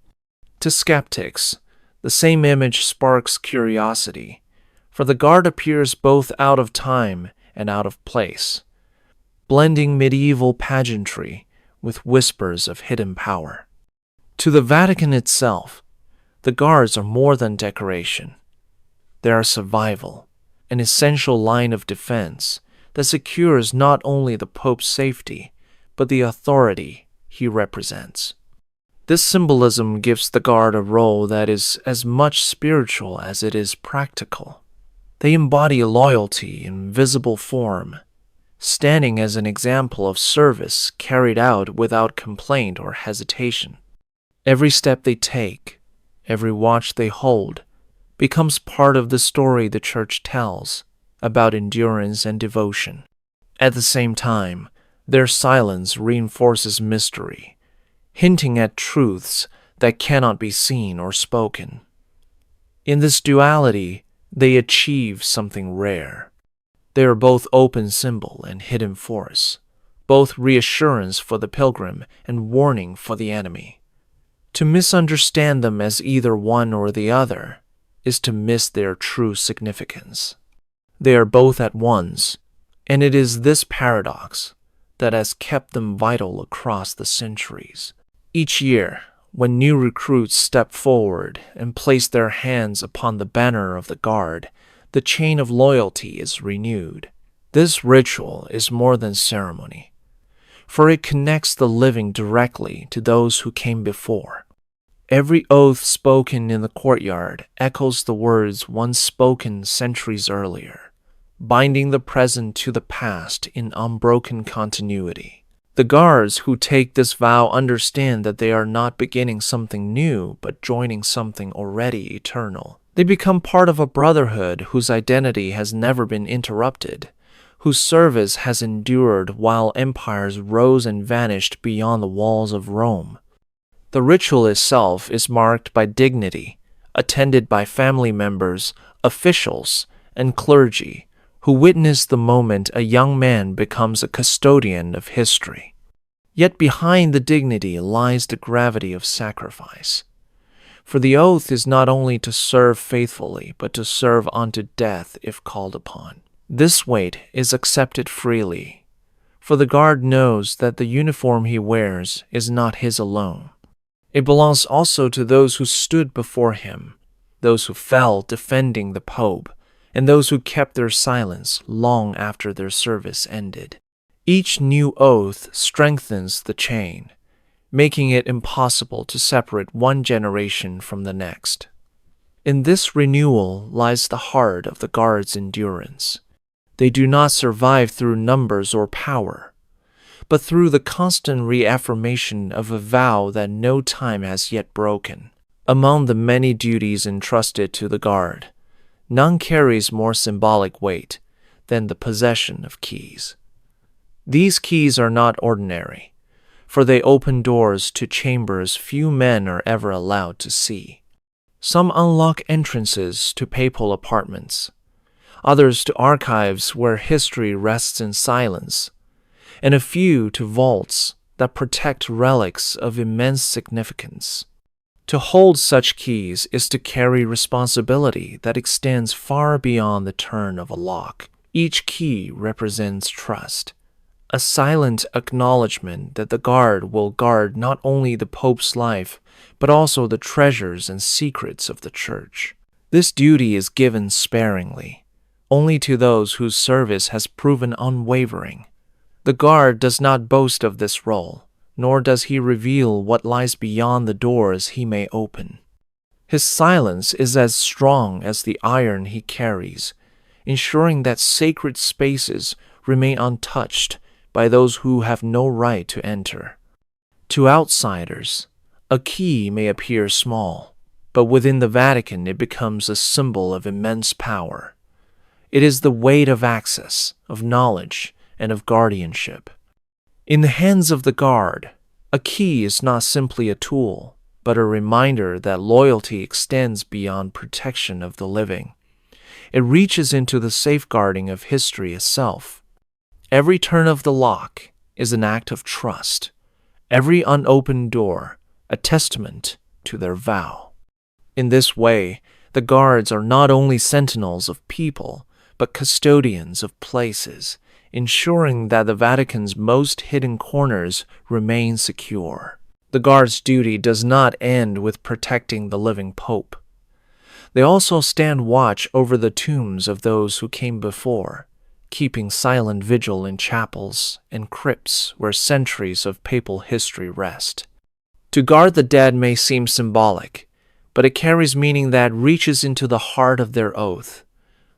To skeptics, the same image sparks curiosity, for the guard appears both out of time and out of place, blending medieval pageantry with whispers of hidden power. To the Vatican itself, the guards are more than decoration. They are survival, an essential line of defense that secures not only the Pope's safety, but the authority he represents. This symbolism gives the guard a role that is as much spiritual as it is practical. They embody loyalty in visible form, standing as an example of service carried out without complaint or hesitation. Every step they take, Every watch they hold becomes part of the story the Church tells about endurance and devotion. At the same time, their silence reinforces mystery, hinting at truths that cannot be seen or spoken. In this duality, they achieve something rare. They are both open symbol and hidden force, both reassurance for the pilgrim and warning for the enemy. To misunderstand them as either one or the other is to miss their true significance. They are both at once, and it is this paradox that has kept them vital across the centuries. Each year, when new recruits step forward and place their hands upon the banner of the Guard, the chain of loyalty is renewed. This ritual is more than ceremony, for it connects the living directly to those who came before. Every oath spoken in the courtyard echoes the words once spoken centuries earlier, binding the present to the past in unbroken continuity. The guards who take this vow understand that they are not beginning something new, but joining something already eternal. They become part of a brotherhood whose identity has never been interrupted, whose service has endured while empires rose and vanished beyond the walls of Rome. The ritual itself is marked by dignity, attended by family members, officials, and clergy, who witness the moment a young man becomes a custodian of history. Yet behind the dignity lies the gravity of sacrifice. For the oath is not only to serve faithfully, but to serve unto death if called upon. This weight is accepted freely, for the guard knows that the uniform he wears is not his alone. It belongs also to those who stood before him, those who fell defending the Pope, and those who kept their silence long after their service ended. Each new oath strengthens the chain, making it impossible to separate one generation from the next. In this renewal lies the heart of the Guard's endurance. They do not survive through numbers or power, but through the constant reaffirmation of a vow that no time has yet broken. Among the many duties entrusted to the Guard, none carries more symbolic weight than the possession of keys. These keys are not ordinary, for they open doors to chambers few men are ever allowed to see. Some unlock entrances to papal apartments, others to archives where history rests in silence, and a few to vaults that protect relics of immense significance. To hold such keys is to carry responsibility that extends far beyond the turn of a lock. Each key represents trust, a silent acknowledgement that the Guard will guard not only the Pope's life, but also the treasures and secrets of the Church. This duty is given sparingly, only to those whose service has proven unwavering. The Guard does not boast of this role, nor does he reveal what lies beyond the doors he may open. His silence is as strong as the iron he carries, ensuring that sacred spaces remain untouched by those who have no right to enter. To outsiders, a key may appear small, but within the Vatican it becomes a symbol of immense power. It is the weight of access, of knowledge, and of guardianship. In the hands of the Guard, a key is not simply a tool, but a reminder that loyalty extends beyond protection of the living. It reaches into the safeguarding of history itself. Every turn of the lock is an act of trust, every unopened door a testament to their vow. In this way, the Guards are not only sentinels of people, but custodians of places, ensuring that the Vatican's most hidden corners remain secure. The Guard's duty does not end with protecting the living Pope. They also stand watch over the tombs of those who came before, keeping silent vigil in chapels and crypts where centuries of papal history rest. To guard the dead may seem symbolic, but it carries meaning that reaches into the heart of their oath.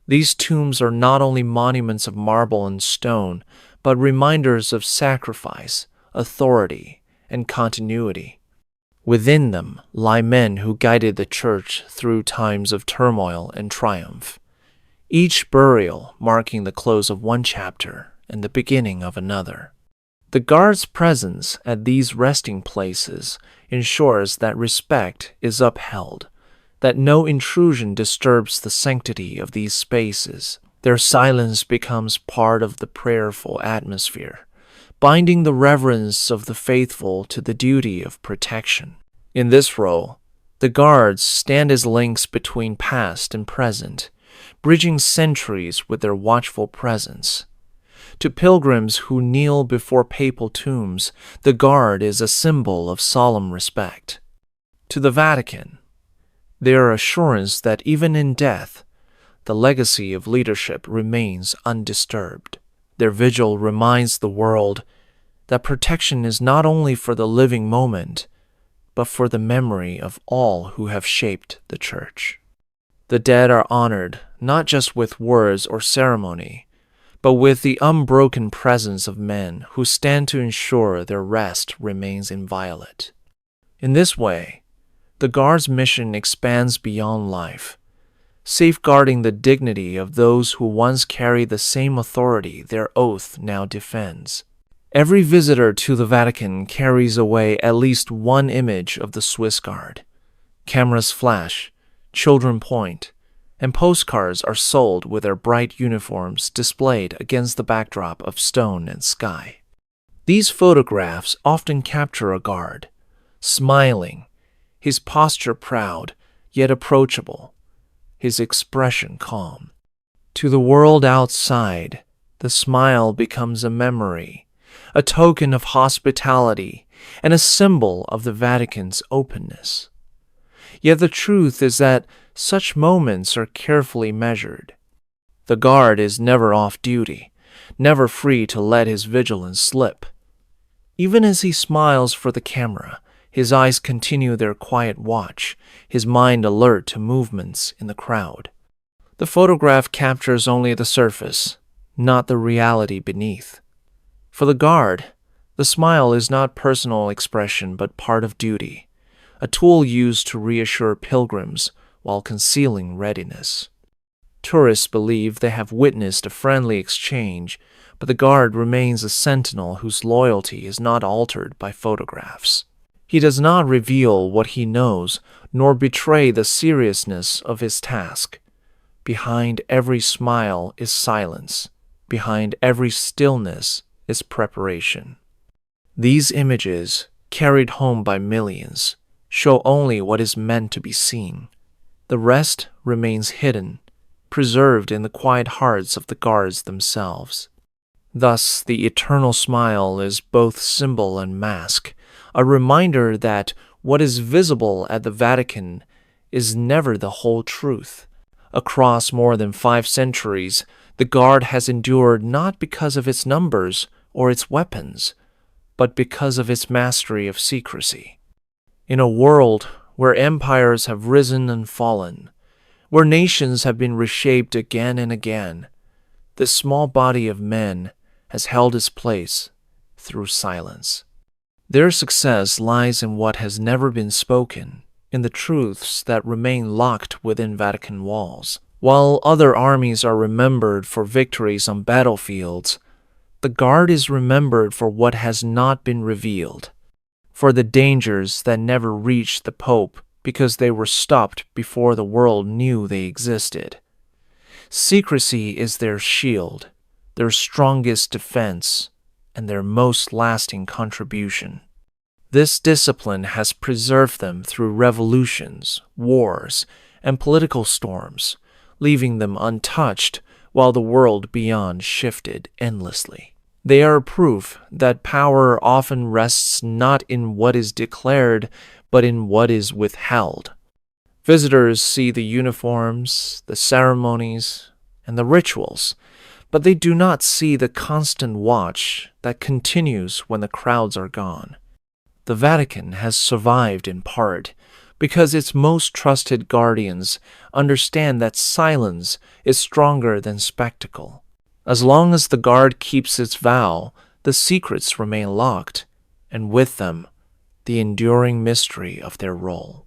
These tombs are not only monuments of marble and stone, but reminders of sacrifice, authority, and continuity. Within them lie men who guided the church through times of turmoil and triumph, each burial marking the close of one chapter and the beginning of another. The guard's presence at these resting places ensures that respect is upheld, that no intrusion disturbs the sanctity of these spaces. Their silence becomes part of the prayerful atmosphere, binding the reverence of the faithful to the duty of protection. In this role, the guards stand as links between past and present, bridging centuries with their watchful presence. To pilgrims who kneel before papal tombs, the guard is a symbol of solemn respect. To the Vatican, they are assurance that even in death, the legacy of leadership remains undisturbed. Their vigil reminds the world that protection is not only for the living moment, but for the memory of all who have shaped the Church. The dead are honored not just with words or ceremony, but with the unbroken presence of men who stand to ensure their rest remains inviolate. In this way, the Guard's mission expands beyond life, safeguarding the dignity of those who once carried the same authority their oath now defends. Every visitor to the Vatican carries away at least one image of the swissguard. Cameras flash, children point, and postcards are sold with their bright uniforms displayed against the backdrop of stone and sky. These photographs often capture a guard, smiling, his posture proud yet approachable, his expression calm. To the world outside, the smile becomes a memory, a token of hospitality, and a symbol of the Vatican's openness. Yet the truth is that such moments are carefully measured. The guard is never off duty, never free to let his vigilance slip. Even as he smiles for the camera, his eyes continue their quiet watch, his mind alert to movements in the crowd. The photograph captures only the surface, not the reality beneath. For the guard, the smile is not personal expression but part of duty, a tool used to reassure pilgrims while concealing readiness. Tourists believe they have witnessed a friendly exchange, but the guard remains a sentinel whose loyalty is not altered by photographs. He does not reveal what he knows, nor betray the seriousness of his task. Behind every smile is silence. Behind every stillness is preparation. These images, carried home by millions, show only what is meant to be seen. The rest remains hidden, preserved in the quiet hearts of the guards themselves. Thus, the eternal smile is both symbol and mask, a reminder that what is visible at the Vatican is never the whole truth. Across more than 5 centuries, the Guard has endured not because of its numbers or its weapons, but because of its mastery of secrecy. In a world where empires have risen and fallen, where nations have been reshaped again and again, this small body of men has held its place through silence. Their success lies in what has never been spoken, in the truths that remain locked within Vatican walls. While other armies are remembered for victories on battlefields, the Guard is remembered for what has not been revealed, for the dangers that never reached the Pope because they were stopped before the world knew they existed. Secrecy is their shield, their strongest defense, and their most lasting contribution. This discipline has preserved them through revolutions, wars, and political storms, leaving them untouched while the world beyond shifted endlessly. They are proof that power often rests not in what is declared, but in what is withheld. Visitors see the uniforms, the ceremonies, and the rituals, but they do not see the constant watch that continues when the crowds are gone. The Vatican has survived in part because its most trusted guardians understand that silence is stronger than spectacle. As long as the Guard keeps its vow, the secrets remain locked, and with them, the enduring mystery of their role.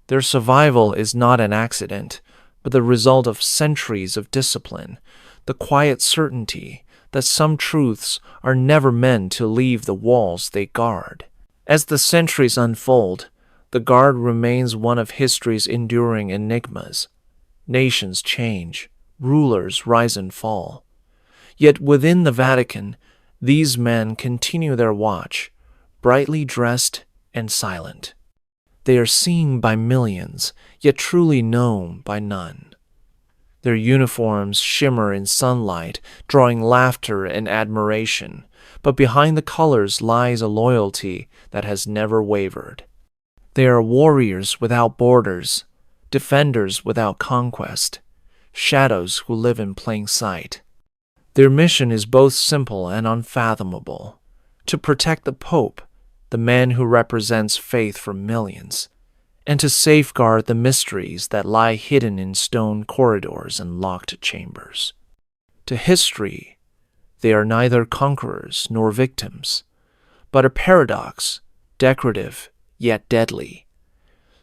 Their survival is not an accident, but the result of centuries of discipline, the quiet certainty that some truths are never meant to leave the walls they guard. As the centuries unfold, the guard remains one of history's enduring enigmas. Nations change, rulers rise and fall. Yet within the Vatican, these men continue their watch, brightly dressed and silent. They are seen by millions, yet truly known by none. Their uniforms shimmer in sunlight, drawing laughter and admiration, but behind the colors lies a loyalty that has never wavered. They are warriors without borders, defenders without conquest, shadows who live in plain sight. Their mission is both simple and unfathomable: to protect the Pope, the man who represents faith for millions, and to safeguard the mysteries that lie hidden in stone corridors and locked chambers. To history, they are neither conquerors nor victims, but a paradox, decorative yet deadly,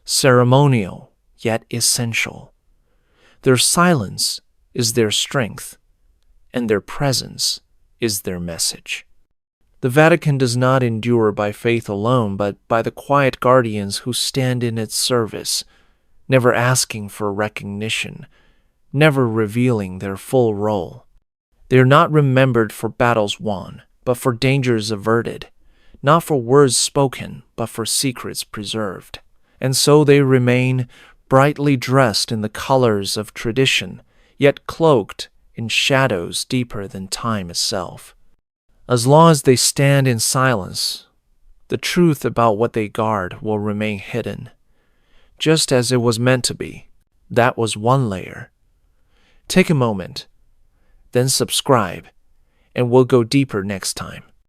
ceremonial yet essential. Their silence is their strength, and their presence is their message. The Vatican does not endure by faith alone, but by the quiet guardians who stand in its service, never asking for recognition, never revealing their full role. They are not remembered for battles won, but for dangers averted, not for words spoken, but for secrets preserved. And so they remain brightly dressed in the colors of tradition, yet cloaked in shadows deeper than time itself. As long as they stand in silence, the truth about what they guard will remain hidden, just as it was meant to be. That was one layer. Take a moment, then subscribe, and we'll go deeper next time.